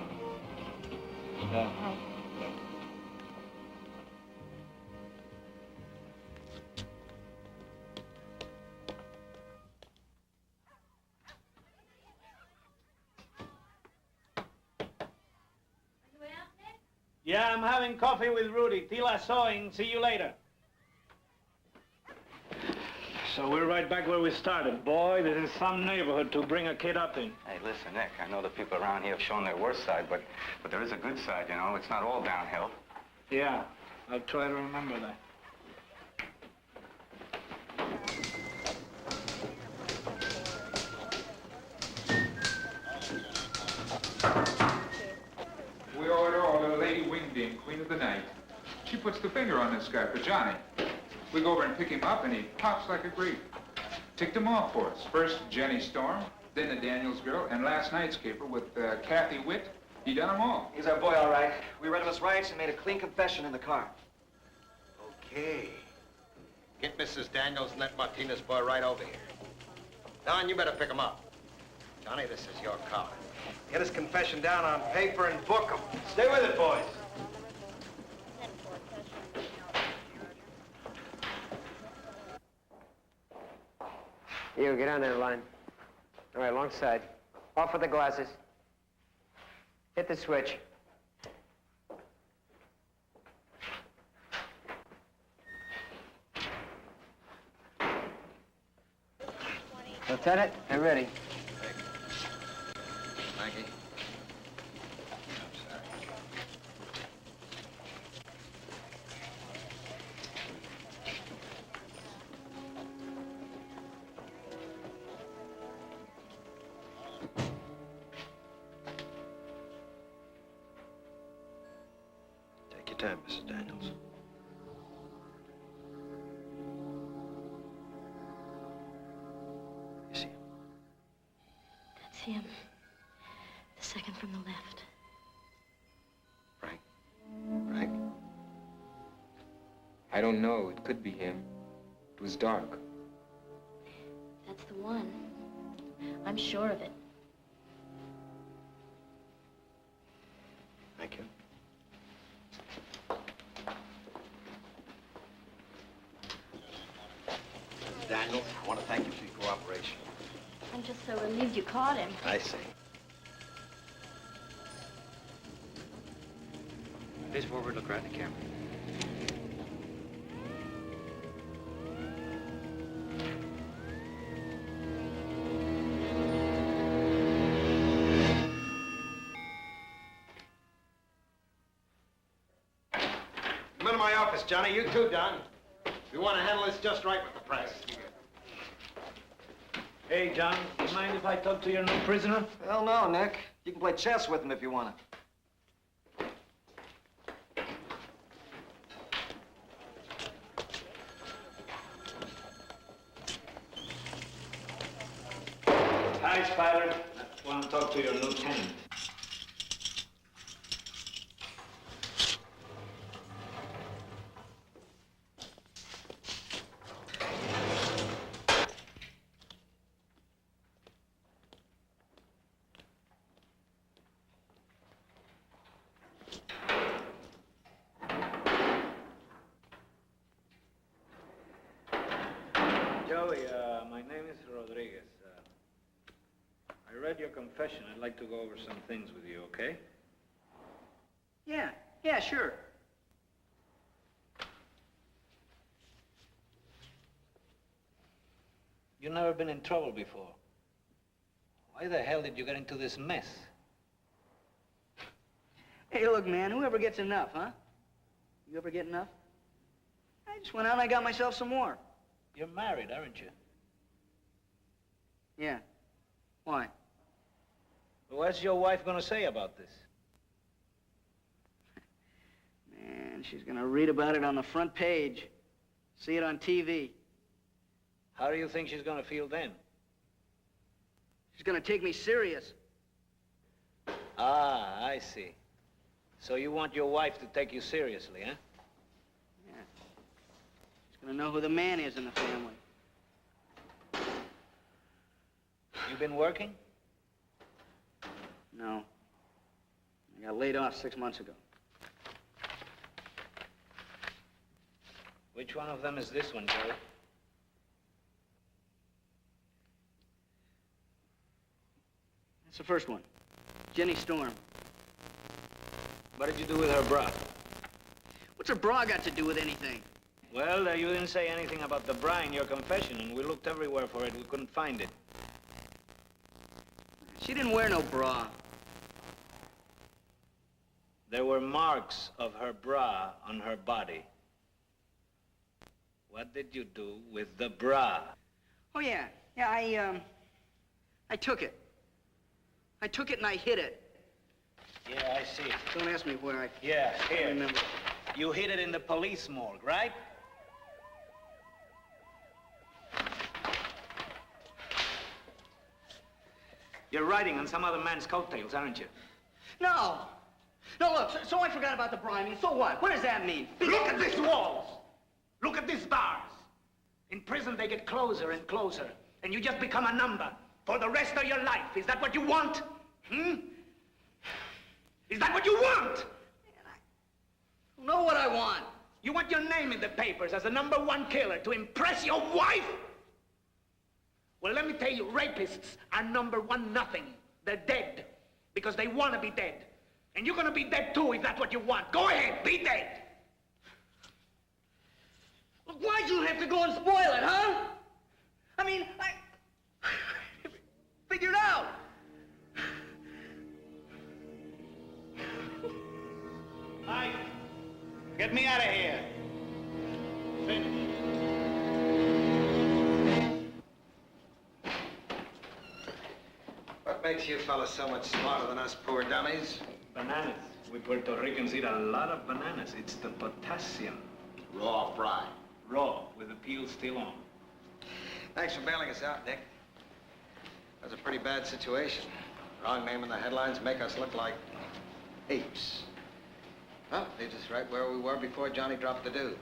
Yeah, I'm having coffee with Rudy. Tila sewing. See you later. So we're right back where we started. Boy, this is some neighborhood to bring a kid up in. Hey, listen, Nick, I know the people around here have shown their worst side, but there is a good side, you know. It's not all downhill. Yeah, I'll try to remember that. We order Lady Wingding, Queen of the Night. She puts the finger on this guy for Johnny. We go over and pick him up, and he pops like a grape. Ticked them off for us. First, Jenny Storm, then the Daniels girl, and last night's caper with Kathy Witt. He done them all. He's our boy, all right. We read him his rights and made a clean confession in the car. Okay. Get Mrs. Daniels and that Martinez boy right over here. Don, you better pick him up. Johnny, this is your car. Get his confession down on paper and book him. Stay with it, boys. You, get on that line. All right, alongside. Off with the glasses. Hit the switch. Lieutenant, they're ready. Maggie. understand, Mrs. Daniels. You see him? That's him. The second from the left. Frank? Frank? I don't know. It could be him. It was dark. That's the one. I'm sure of it. Thank you. Daniels, I want to thank you for your cooperation. I'm just so relieved you caught him. I see. Face forward, look right in the camera. Come into my office, Johnny. You too, Don. We want to handle this just right with the press. Hey, John, do you mind if I talk to your new prisoner? Hell no, Nick. You can play chess with him if you want to. Hi, Spider. I want to talk to your lieutenant. Joey, my name is Rodriguez. I read your confession. I'd like to go over some things with you, okay? Yeah, sure. You've never been in trouble before. Why the hell did you get into this mess? Hey, look, man, whoever gets enough, huh? You ever get enough? I just went out and I got myself some more. You're married, aren't you? Yeah. Why? Well, what's your wife gonna say about this? Man, she's gonna read about it on the front page. See it on TV. How do you think she's gonna feel then? She's gonna take me serious. Ah, I see. So you want your wife to take you seriously, huh? Yeah. She's gonna know who the man is in the family. You been working? No. I got laid off 6 months ago. Which one of them is this one, Joey? That's the first one. Jenny Storm. What did you do with her bra? What's her bra got to do with anything? Well, you didn't say anything about the bra in your confession, and we looked everywhere for it. We couldn't find it. She didn't wear no bra. There were marks of her bra on her body. What did you do with the bra? Oh, yeah. Yeah, I took it. I took it and I hid it. Yeah, I see. Don't ask me where I... Yeah, here. I remember. You hid it in the police morgue, right? You're riding on some other man's coattails, aren't you? No. No, look, so I forgot about the bra. I mean, so what? What does that mean? Look at these walls. Look at these stars. In prison, they get closer and closer, and you just become a number for the rest of your life. Is that what you want? Hmm? Is that what you want? Man, I don't know what I want. You want your name in the papers as the #1 killer to impress your wife? Well, let me tell you, rapists are #1 nothing. They're dead because they want to be dead. And you're going to be dead too if that's what you want. Go ahead, be dead. Look, why'd you have to go and spoil it, huh? I mean, I figured out. Mike, get me out of here. Finish. What makes makes you fellas so much smarter than us poor dummies? Bananas. We Puerto Ricans eat a lot of bananas. It's the potassium. Raw or fried? Raw, with the peel still on. Thanks for bailing us out, Nick. That's a pretty bad situation. Wrong name in the headlines make us look like apes. Well, leaves us right where we were before Johnny dropped the dude.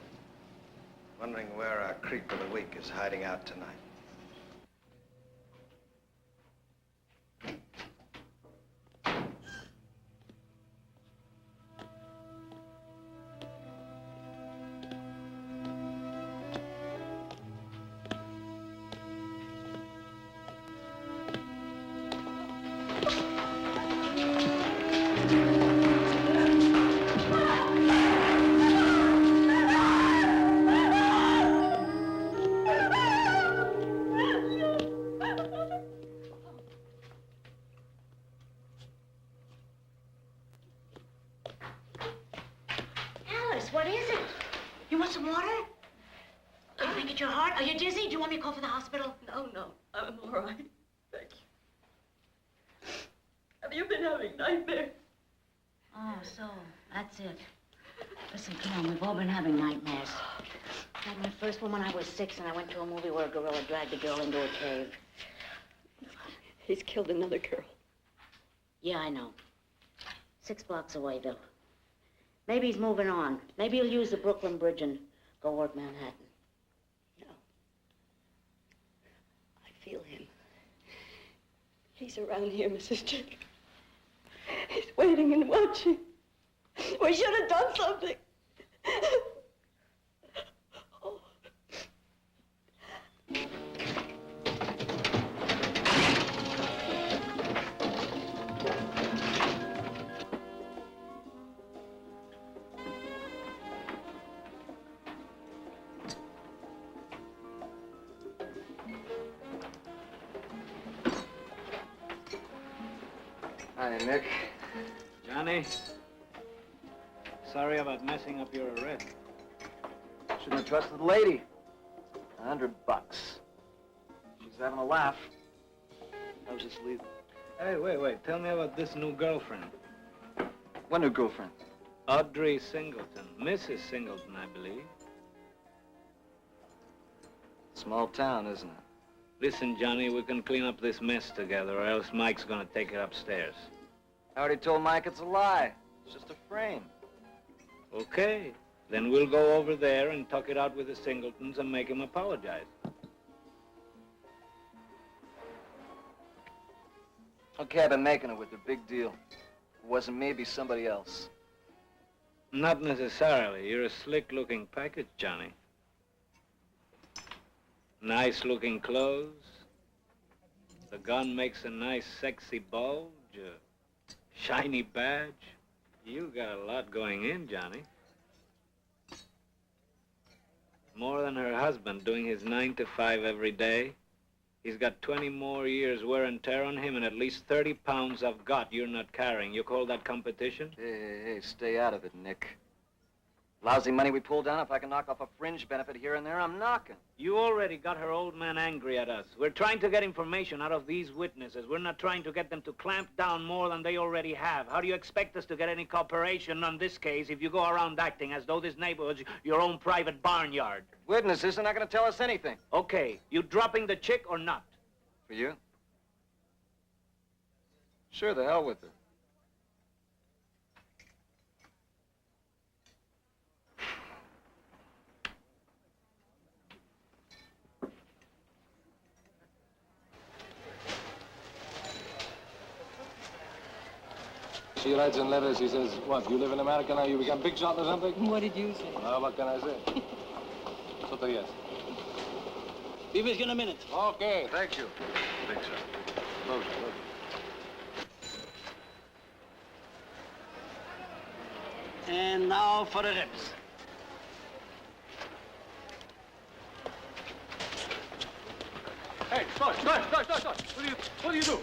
Wondering where our creep of the week is hiding out tonight. Alice, what is it? You want some water? Anything at your heart? Are you dizzy? Do you want me to call for the hospital? No, I'm all right. Thank you. Have you been having nightmares? Oh, so that's it. Listen, come on, we've all been having nightmares. I had my first one when I was 6, and I went to a movie where a gorilla dragged a girl into a cave. He's killed another girl. Yeah, I know. 6 blocks away, Bill. Maybe he's moving on. Maybe he'll use the Brooklyn Bridge and go toward Manhattan. No. I feel him. He's around here, Mrs. Jacob. He's waiting and watching. We should have done something. Oh. Hi, Nick. Johnny, sorry about messing up your arrest. Shouldn't have trusted the lady. $100. She's having a laugh. I was just leaving. Hey, wait. Tell me about this new girlfriend. What new girlfriend? Audrey Singleton. Mrs. Singleton, I believe. Small town, isn't it? Listen, Johnny, we can clean up this mess together, or else Mike's gonna take it upstairs. I already told Mike it's a lie. It's just a frame. Okay. Then we'll go over there and talk it out with the Singletons and make him apologize. Okay, I've been making it with her. Big deal. If it wasn't me, it'd be somebody else. Not necessarily. You're a slick-looking package, Johnny. Nice-looking clothes. The gun makes a nice, sexy bulge. A shiny badge. You got a lot going in, Johnny. More than her husband doing his 9 to 5 every day. He's got 20 more years wear and tear on him and at least 30 pounds of gut you're not carrying. You call that competition? Hey, stay out of it, Nick. Lousy money we pull down, if I can knock off a fringe benefit here and there, I'm knocking. You already got her old man angry at us. We're trying to get information out of these witnesses. We're not trying to get them to clamp down more than they already have. How do you expect us to get any cooperation on this case if you go around acting as though this neighborhood's your own private barnyard? Witnesses are not going to tell us anything. Okay, you dropping the chick or not? For you? Sure, the hell with her. She writes in letters, she says, what, you live in America now, you become big shot or something? What did you say? What can I say? Sotto yes. Be with you in a minute. Okay, thank you. Thanks, sir. Close. And now for the reps. Hey, stop. What do you do?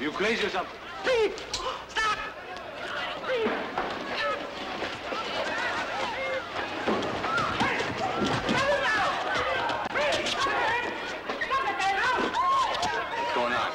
You crazy or something? Steve! Stop! Steve! What's going on?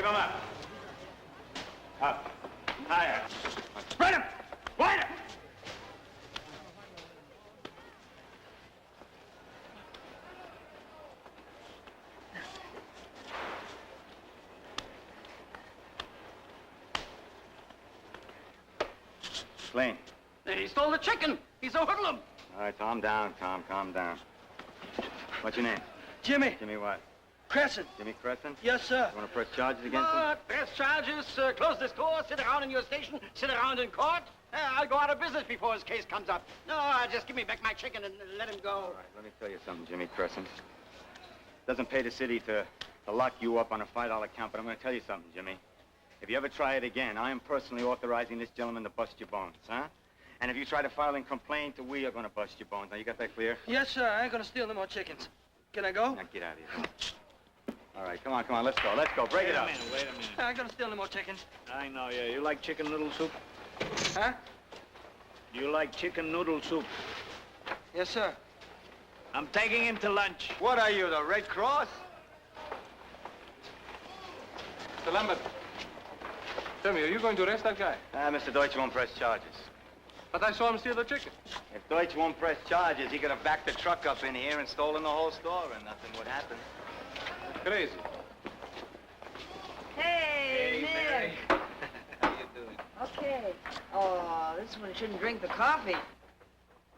Keep him up. Up. Higher. Spread him! Wider! Lane. He stole the chicken. He's a hoodlum. All right, calm down, Tom. Calm down. What's your name? Jimmy. Jimmy what? Crescent. Jimmy Crescent? Yes, sir. You want to press charges against him? What? Press charges, close this door, sit around in your station, sit around in court? I'll go out of business before his case comes up. No, just give me back my chicken and let him go. All right, let me tell you something, Jimmy Crescent. Doesn't pay the city to lock you up on a $5 count, but I'm going to tell you something, Jimmy. If you ever try it again, I am personally authorizing this gentleman to bust your bones, huh? And if you try to file a complaint, we are going to bust your bones. Now, you got that clear? Yes, sir. I ain't gonna steal no more chickens. Can I go? Now, get out of here. Come on. All right, come on, let's go. Let's go. Break it up. Wait a minute. I ain't gonna steal no more chickens. I know, yeah. You like chicken noodle soup? Huh? You like chicken noodle soup? Yes, sir. I'm taking him to lunch. What are you, the Red Cross? Mr. Lambert. Tell me, are you going to arrest that guy? Mr. Deutsch won't press charges. But I saw him steal the chicken. If Deutsch won't press charges, he could have backed the truck up in here and stolen the whole store, and nothing would happen. Crazy. Hey, Nick. How you doing? Okay. Oh, this one shouldn't drink the coffee.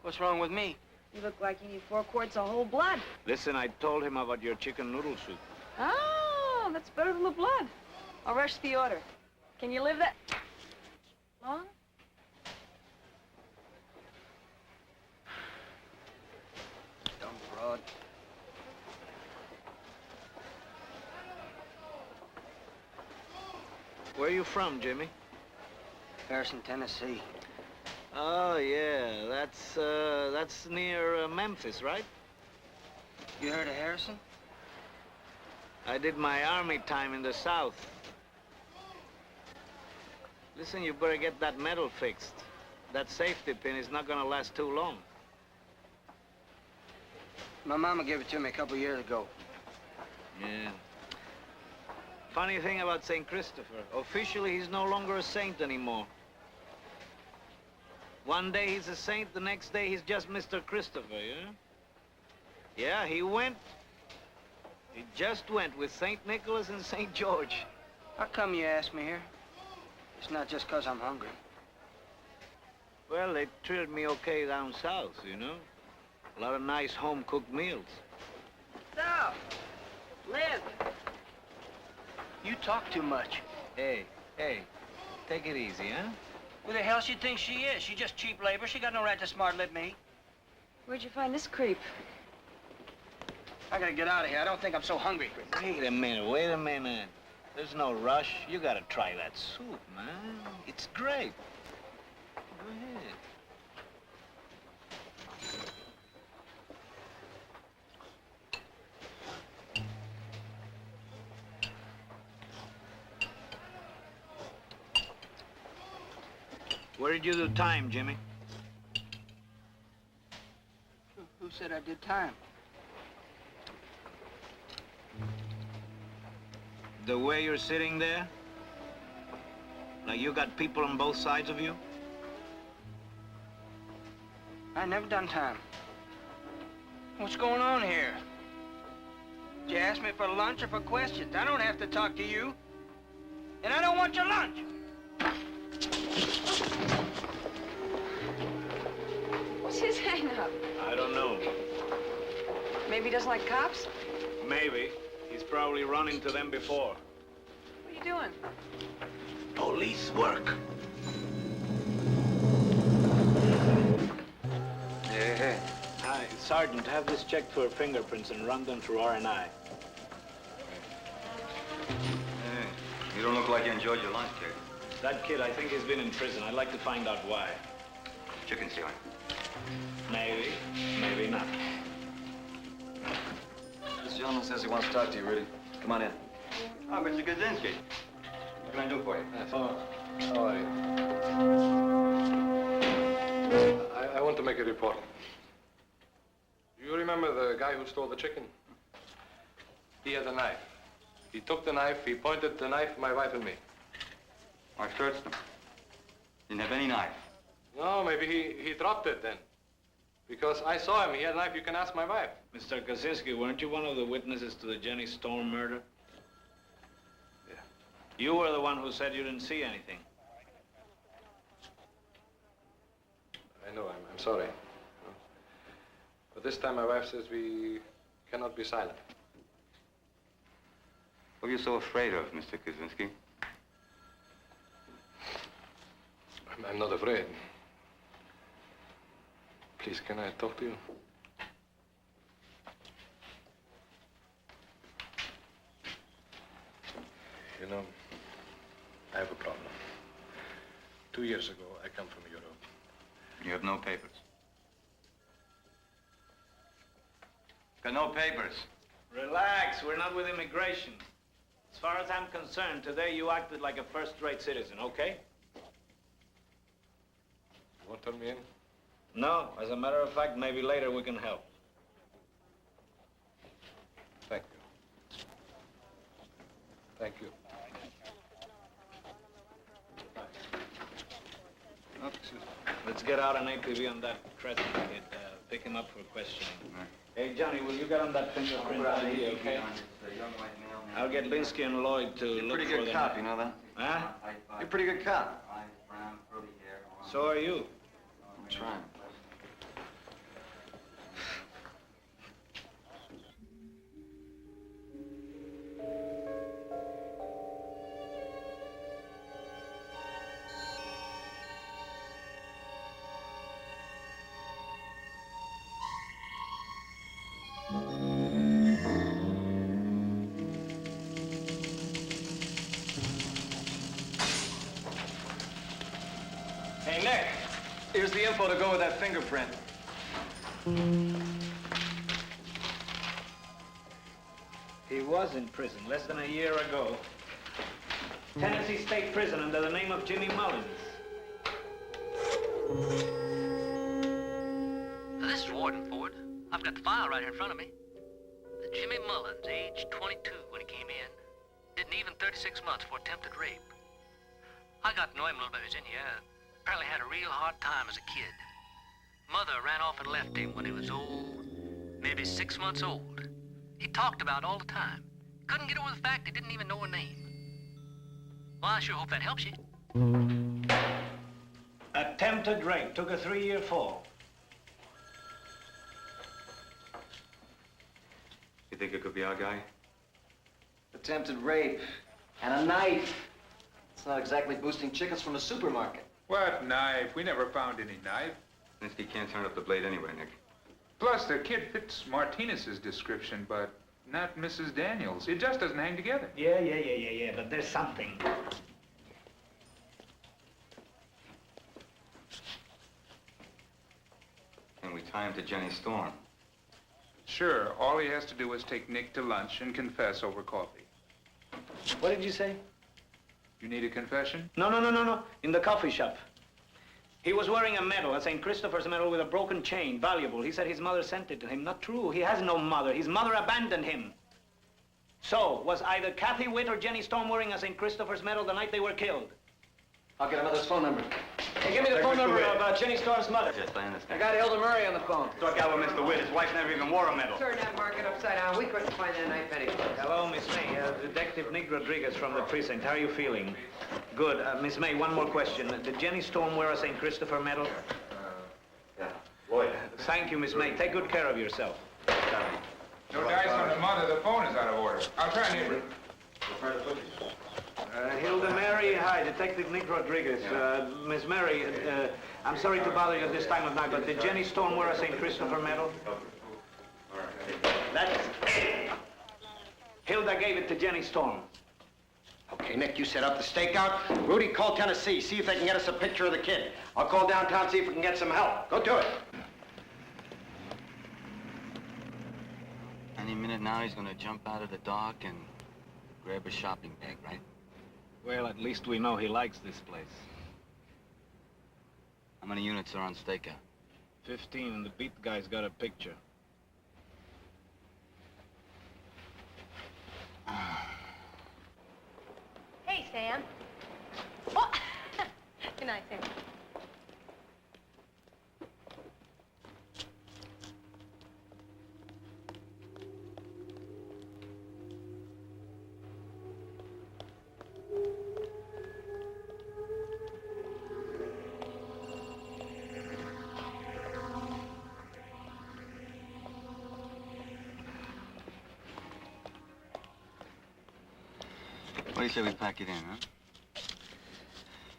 What's wrong with me? You look like you need 4 quarts of whole blood. Listen, I told him about your chicken noodle soup. Oh, that's better than the blood. I'll rush the order. Can you live that long? Dumb fraud. Where are you from, Jimmy? Harrison, Tennessee. Oh, yeah. That's near Memphis, right? You heard of Harrison? I did my army time in the South. Listen, you better get that metal fixed. That safety pin is not gonna last too long. My mama gave it to me a couple years ago. Yeah. Funny thing about St. Christopher, officially he's no longer a saint anymore. One day he's a saint, the next day he's just Mr. Christopher, yeah? Yeah, he just went with St. Nicholas and St. George. How come you asked me here? It's not just 'cause I'm hungry. Well, they treated me okay down south, you know? A lot of nice home-cooked meals. So, live. You talk too much. Hey, take it easy, huh? Who the hell she thinks she is? She's just cheap labor. She got no right to smart-lip me. Where'd you find this creep? I gotta get out of here. I don't think I'm so hungry. Wait a minute. There's no rush. You gotta try that soup, man. It's great. Go ahead. Where did you do time, Jimmy? Who said I did time? The way you're sitting there? Like you got people on both sides of you? I never done time. What's going on here? Did you ask me for lunch or for questions? I don't have to talk to you. And I don't want your lunch. What's his hang-up? I don't know. Maybe he doesn't like cops? Maybe. He's probably run into them before. What are you doing? Police work. Hey. Hi, Sergeant, have this checked for fingerprints and run them through R&I. Hey, you don't look like you enjoyed your lunch, kid. That kid, I think he's been in prison. I'd like to find out why. Chicken stealing. Maybe, maybe not. This gentleman says he wants to talk to you, Rudy. Come on in. Oh, Mr. Kaczynski. What can I do for you? How are you? I want to make a report. Do you remember the guy who stole the chicken? He had a knife. He took the knife, he pointed the knife at my wife and me. I searched him. Didn't have any knife. No, maybe he dropped it then. Because I saw him, he had a knife, you can ask my wife. Mr. Kaczynski, weren't you one of the witnesses to the Jenny Storm murder? Yeah. You were the one who said you didn't see anything. I know, I'm sorry. But this time my wife says we cannot be silent. What are you so afraid of, Mr. Kaczynski? I'm not afraid. Please, can I talk to you? You know, I have a problem. 2 years ago, I come from Europe. You have no papers. Got no papers. Relax, we're not with immigration. As far as I'm concerned, today you acted like a first-rate citizen, okay? You won't turn me in? No, as a matter of fact, maybe later we can help. Thank you. Thank you. Oh, excuse me. Let's get out an APB on that Crescent kid. Pick him up for questioning. Hey, Johnny, will you get on that fingerprint ID, okay? I'll get Linsky and Lloyd to You're a look pretty for good them. cop, you know that? Huh? You're a pretty good cop. So are you. I'm trying. Hey, Nick, here's the info to go with that fingerprint. He was in prison less than a year ago. Tennessee State Prison under the name of Jimmy Mullins. This is Warden Ford. I've got the file right here in front of me. Jimmy Mullins, age 22 when he came in. Didn't even 36 months for attempted rape. I got to know him a little bit, Virginia. Apparently had a real hard time as a kid. Mother ran off and left him when he was old, maybe 6 months old. He talked about it all the time. Couldn't get over the fact he didn't even know her name. Well, I sure hope that helps you. Attempted rape. Took a 3-year fall. You think it could be our guy? Attempted rape and a knife. It's not exactly boosting chickens from a supermarket. What knife? We never found any knife. Linsky can't turn up the blade anyway, Nick. Plus, the kid fits Martinez's description, but not Mrs. Daniels. It just doesn't hang together. Yeah, but there's something. And we tie him to Jenny Storm. Sure, all he has to do is take Nick to lunch and confess over coffee. What did you say? You need a confession? No. In the coffee shop. He was wearing a medal, a St. Christopher's medal with a broken chain, valuable. He said his mother sent it to him. Not true. He has no mother. His mother abandoned him. So, was either Kathy Witt or Jenny Storm wearing a St. Christopher's medal the night they were killed? I'll get another phone number. Hey, give me the phone number of Jenny Storm's mother. Yes, I understand. I got Hilda Murray on the phone. Struck out with Mr. Witt. His wife never even wore a medal. Turn that market upside down. We couldn't find that knife anywhere. Hello, Miss May. Detective Nick Rodriguez from the precinct. How are you feeling? Good. Miss May, one more question. Did Jenny Storm wear a St. Christopher medal? Yeah. Lloyd. Thank you, Miss May. Take good care of yourself. No dice on the mother. The phone is out of order. I'll try neighbor. Hilda Mary, hi, Detective Nick Rodriguez. Miss Mary, I'm sorry to bother you at this time of night, but did Jenny Storm wear a St. Christopher medal? That's it. Hilda gave it to Jenny Storm. Okay, Nick, you set up the stakeout. Rudy, call Tennessee. See if they can get us a picture of the kid. I'll call downtown, see if we can get some help. Go do it. Any minute now, he's gonna jump out of the dock and grab a shopping bag, right? Well, at least we know he likes this place. How many units are on stakeout? 15, and the beat guy's got a picture. Sam. Oh! Good night, Sam. What do you say we pack it in,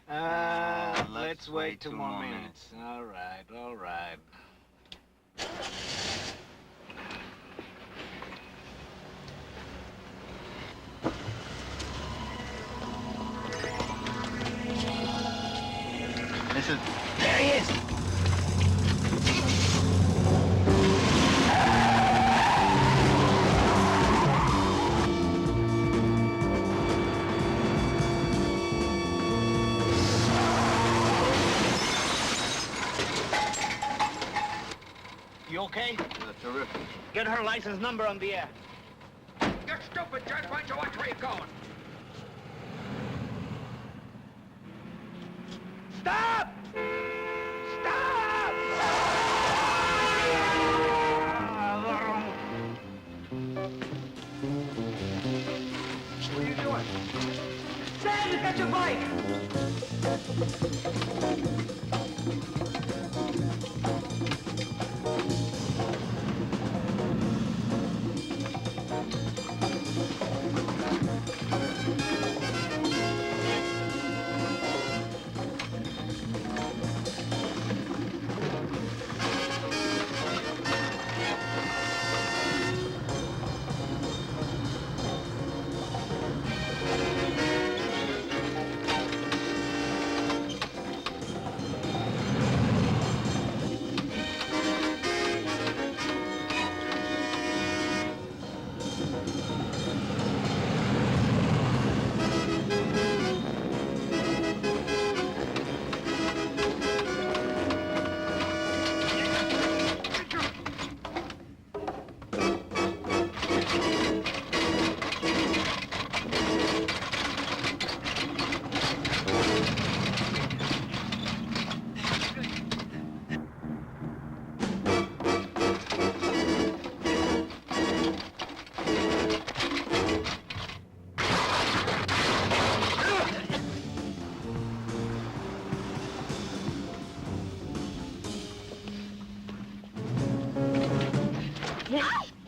huh? Let's wait 2 more minutes. All right, all right. This is... There he is! You okay? Terrific. Get her license number on the air. You're stupid, Judge. Why don't you watch where you're going? Stop! Stop! What are you doing? Sam, look at your bike!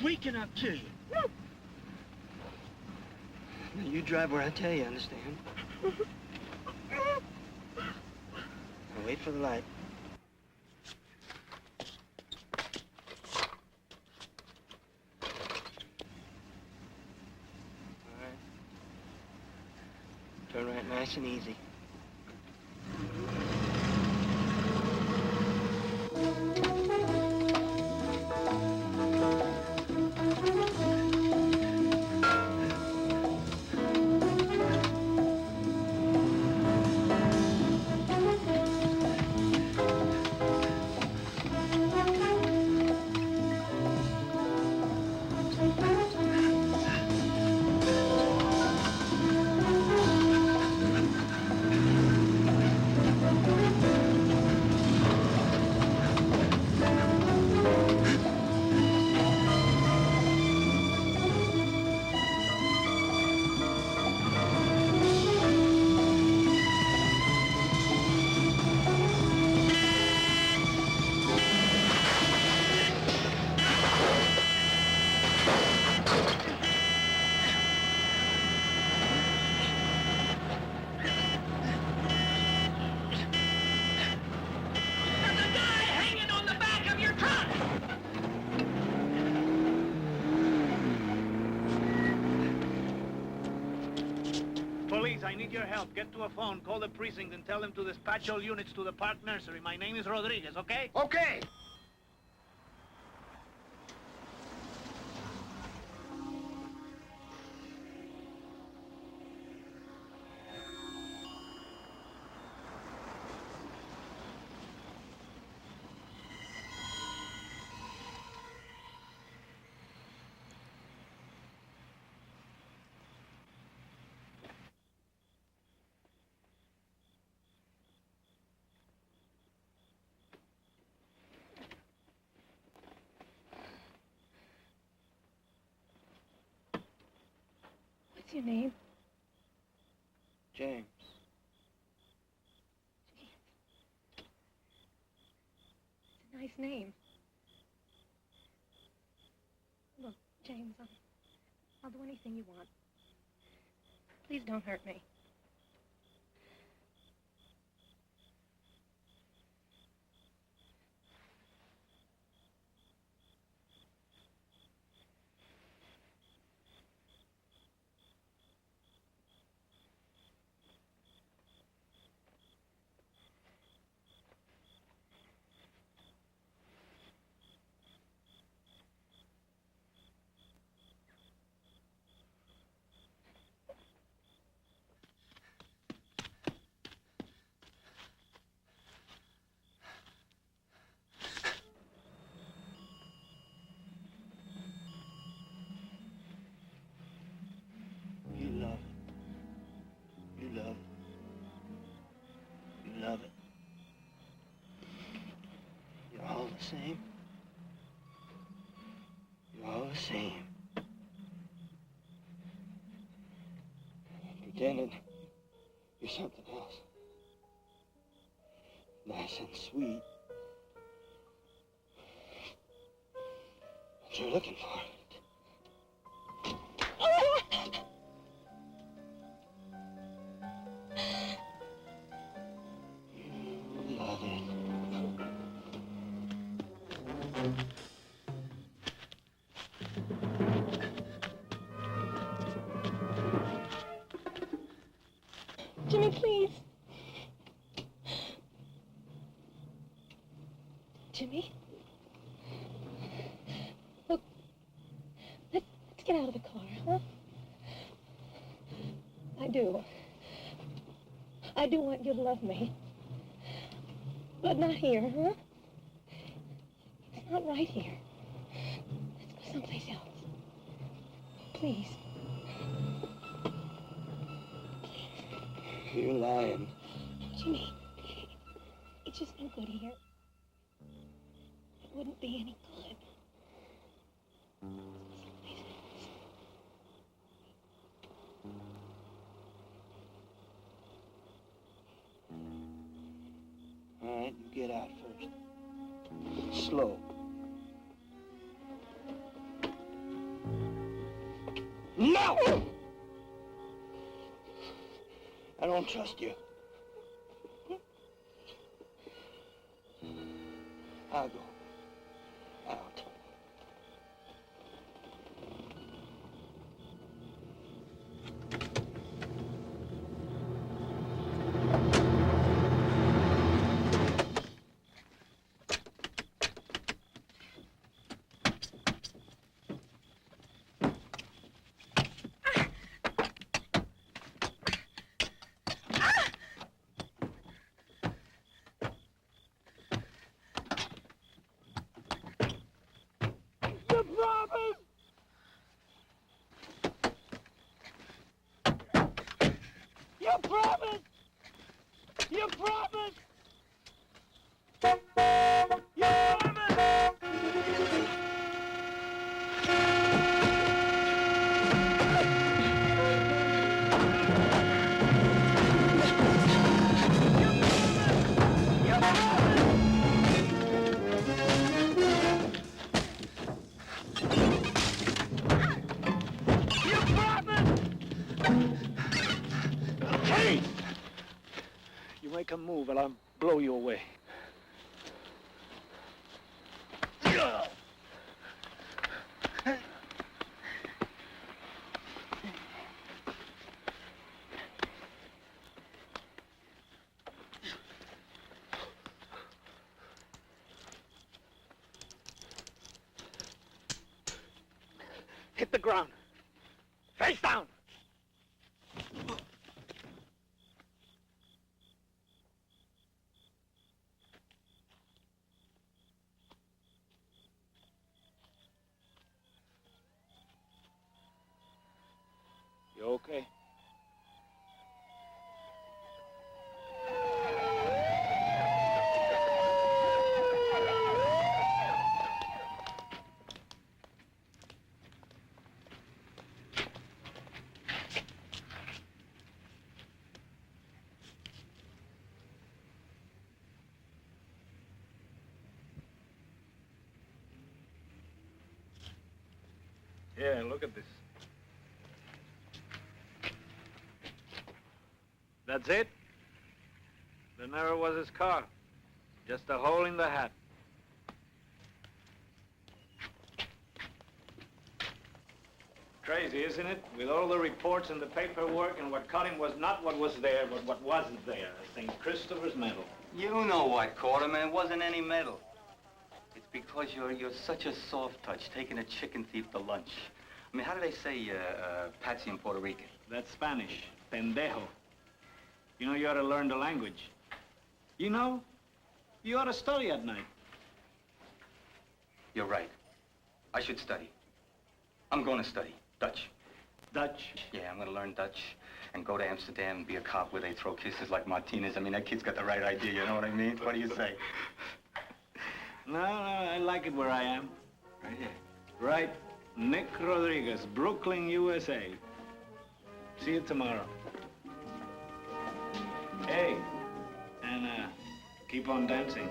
We cannot kill you. Now, you drive where I tell you, understand? Now, wait for the light. All right. Turn right nice and easy. Police, I need your help. Get to a phone, call the precinct, and tell them to dispatch all units to the park nursery. My name is Rodriguez, okay? Okay. What's your name? James. It's a nice name. Look, James, I'll do anything you want. Please don't hurt me. You love it. You love it. You love it. You're all the same. You're all the same. Pretending you're something else. Nice and sweet. But you're looking for it. You love it. Jimmy, please. Jimmy? Look, let's get out of the car, huh? I do want you to love me. But not here, huh? It's not right here. Let's go someplace else. Please. You're lying. Jimmy, it's just no good here. It wouldn't be any good. Someplace else. All right, you get out first. Slow. No! I don't trust you. I'll go. Out. You promised! You promised! You promised! Hey! You make a move and I'll blow you away. Hit the ground. Face down. You okay? Yeah, look at this. That's it? There never was his car. Just a hole in the hat. Crazy, isn't it? With all the reports and the paperwork, and what caught him was not what was there, but what wasn't there. St. Christopher's medal. You know what caught him, and it wasn't any medal. It's because you're such a soft touch, taking a chicken thief to lunch. I mean, how do they say Patsy in Puerto Rican? That's Spanish. Pendejo. You know, you ought to learn the language. You know, you ought to study at night. You're right. I should study. I'm going to study. Dutch. Dutch? Yeah, I'm going to learn Dutch and go to Amsterdam and be a cop where they throw kisses like Martinez. I mean, that kid's got the right idea, you know what I mean? What do you say? No, I like it where I am. Right here. Right. Nick Rodriguez, Brooklyn, USA. See you tomorrow. Hey, and keep on dancing.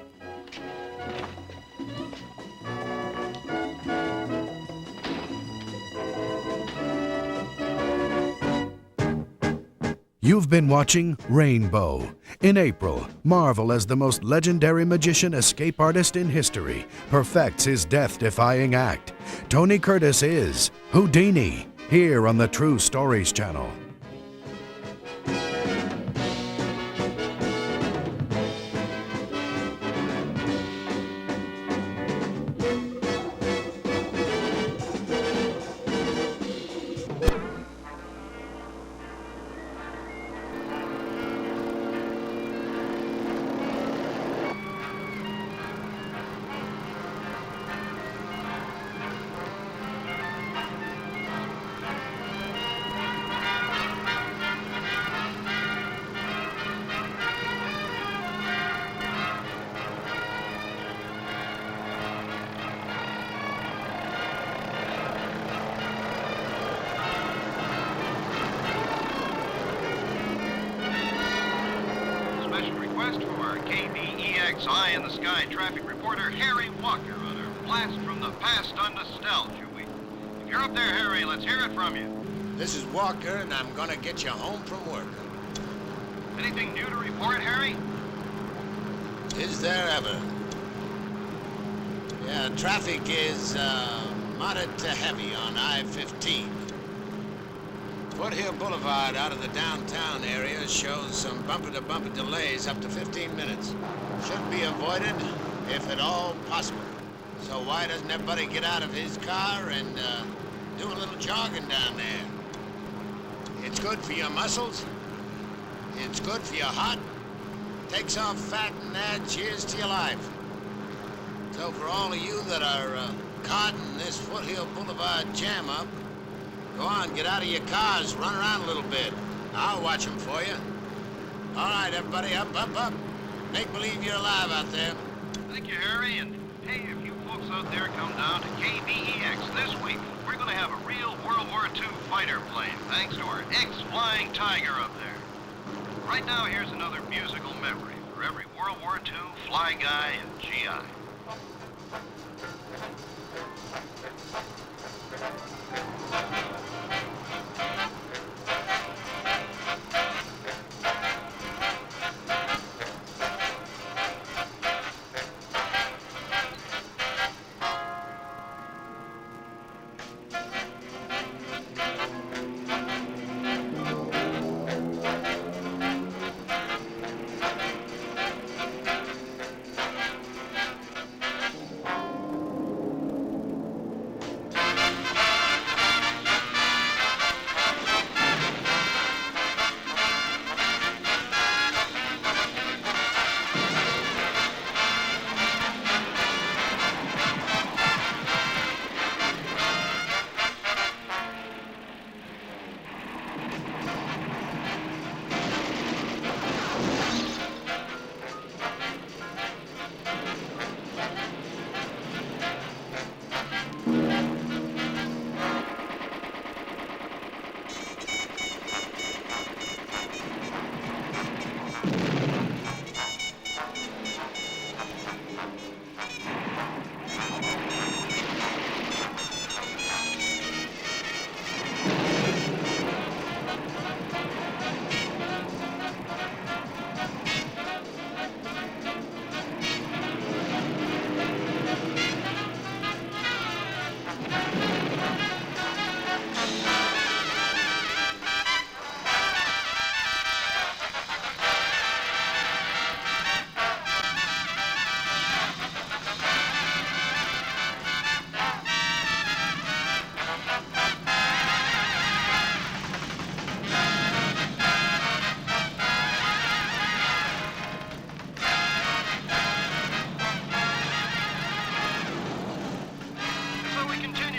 You've been watching Rainbow. In April, Marvel, as the most legendary magician escape artist in history, perfects his death-defying act. Tony Curtis is Houdini, here on the True Stories channel. Eye in the Sky traffic reporter Harry Walker on a blast from the past on Nostalgia Week. If you're up there, Harry, let's hear it from you. This is Walker, and I'm gonna get you home from work. Anything new to report, Harry? Is there ever? Yeah, traffic is moderate to heavy on I-15. Foothill Boulevard out of the downtown area shows some bumper-to-bumper delays up to 15 minutes. Should be avoided, if at all possible. So why doesn't everybody get out of his car and do a little jogging down there? It's good for your muscles. It's good for your heart. Takes off fat and adds years to your life. So for all of you that are caught in this Foothill Boulevard jam-up, go on, get out of your cars, run around a little bit. I'll watch them for you. All right, everybody, up, up, up. Make believe you're alive out there. Thank you, Harry, and hey, if you folks out there come down to KBEX this week, we're going to have a real World War II fighter plane, thanks to our X-Flying Tiger up there. Right now, here's another musical memory for every World War II fly guy and GI.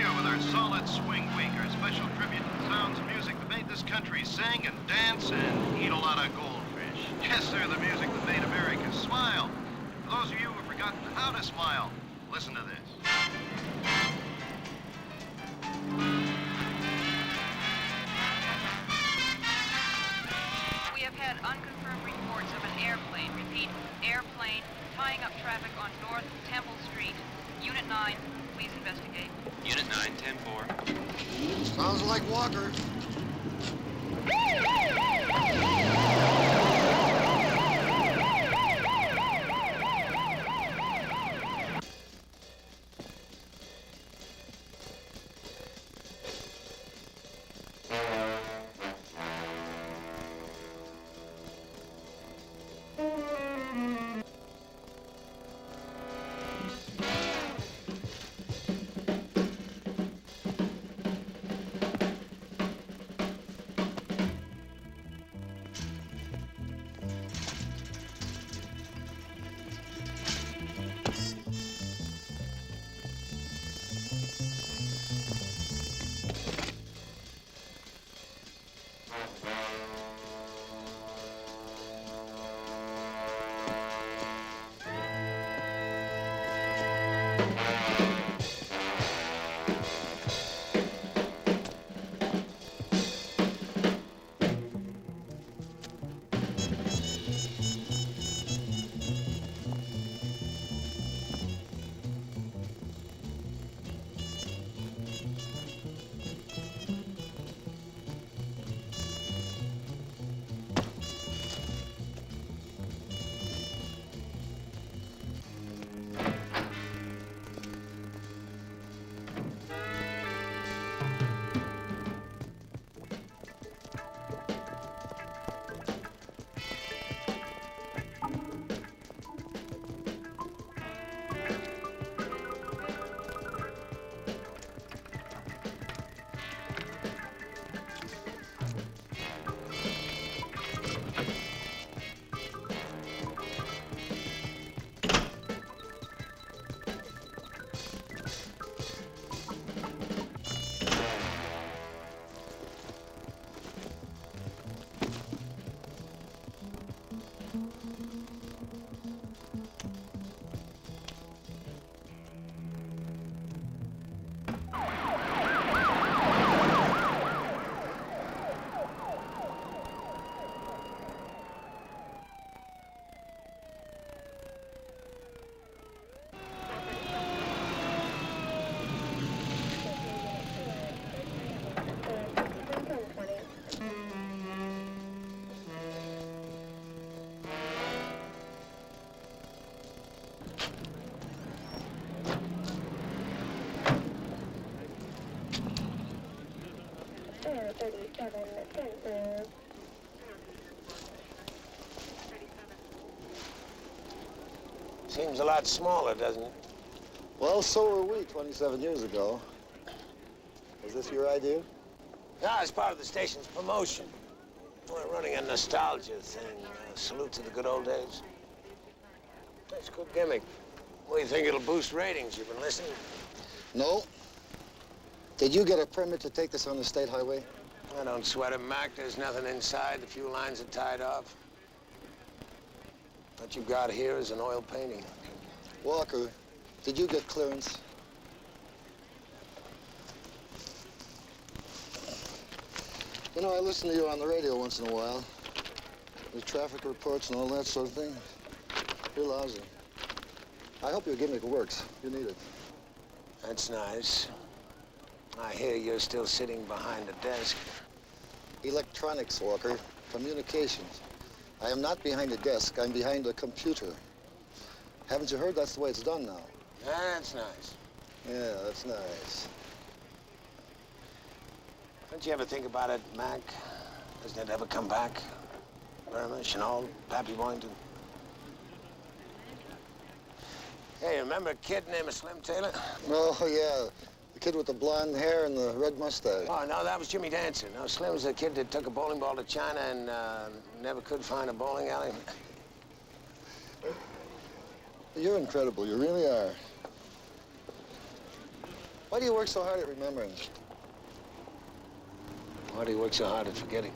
Virginia with our Solid Swing Week, our special tribute to the sounds of music that made this country sing and dance and eat a lot of goldfish. Yes, sir, the music that made America smile. For those of you who have forgotten how to smile, listen to this. We have had unconfirmed reports of an airplane, repeat, airplane, tying up traffic on North Temple Street. Unit 9, please investigate. Unit 9, 10-4. Sounds like Walker. Seems a lot smaller, doesn't it? Well, so were we 27 years ago. Is this your idea? No, it's part of the station's promotion. We're running a nostalgia thing. Salute to the good old days. That's a good gimmick. What do you think it'll boost ratings? You've been listening? No. Did you get a permit to take this on the state highway? I don't sweat it, Mac. There's nothing inside. The fuel lines are tied off. What you've got here is an oil painting. Walker, did you get clearance? You know, I listen to you on the radio once in a while. The traffic reports and all that sort of thing. You're lousy. I hope your gimmick works. You need it. That's nice. I hear you're still sitting behind a desk. Electronics, Walker. Communications. I am not behind a desk. I'm behind a computer. Haven't you heard that's the way it's done now? That's nice. Yeah, that's nice. Don't you ever think about it, Mac? Doesn't it ever come back? Burma, Chenal, Pappy Boynton. Hey, remember a kid named Slim Taylor? Oh, yeah. The kid with the blonde hair and the red mustache. Oh, no, that was Jimmy Dancer. No, Slim was the kid that took a bowling ball to China and never could find a bowling alley. You're incredible. You really are. Why do you work so hard at remembering? Why do you work so hard at forgetting?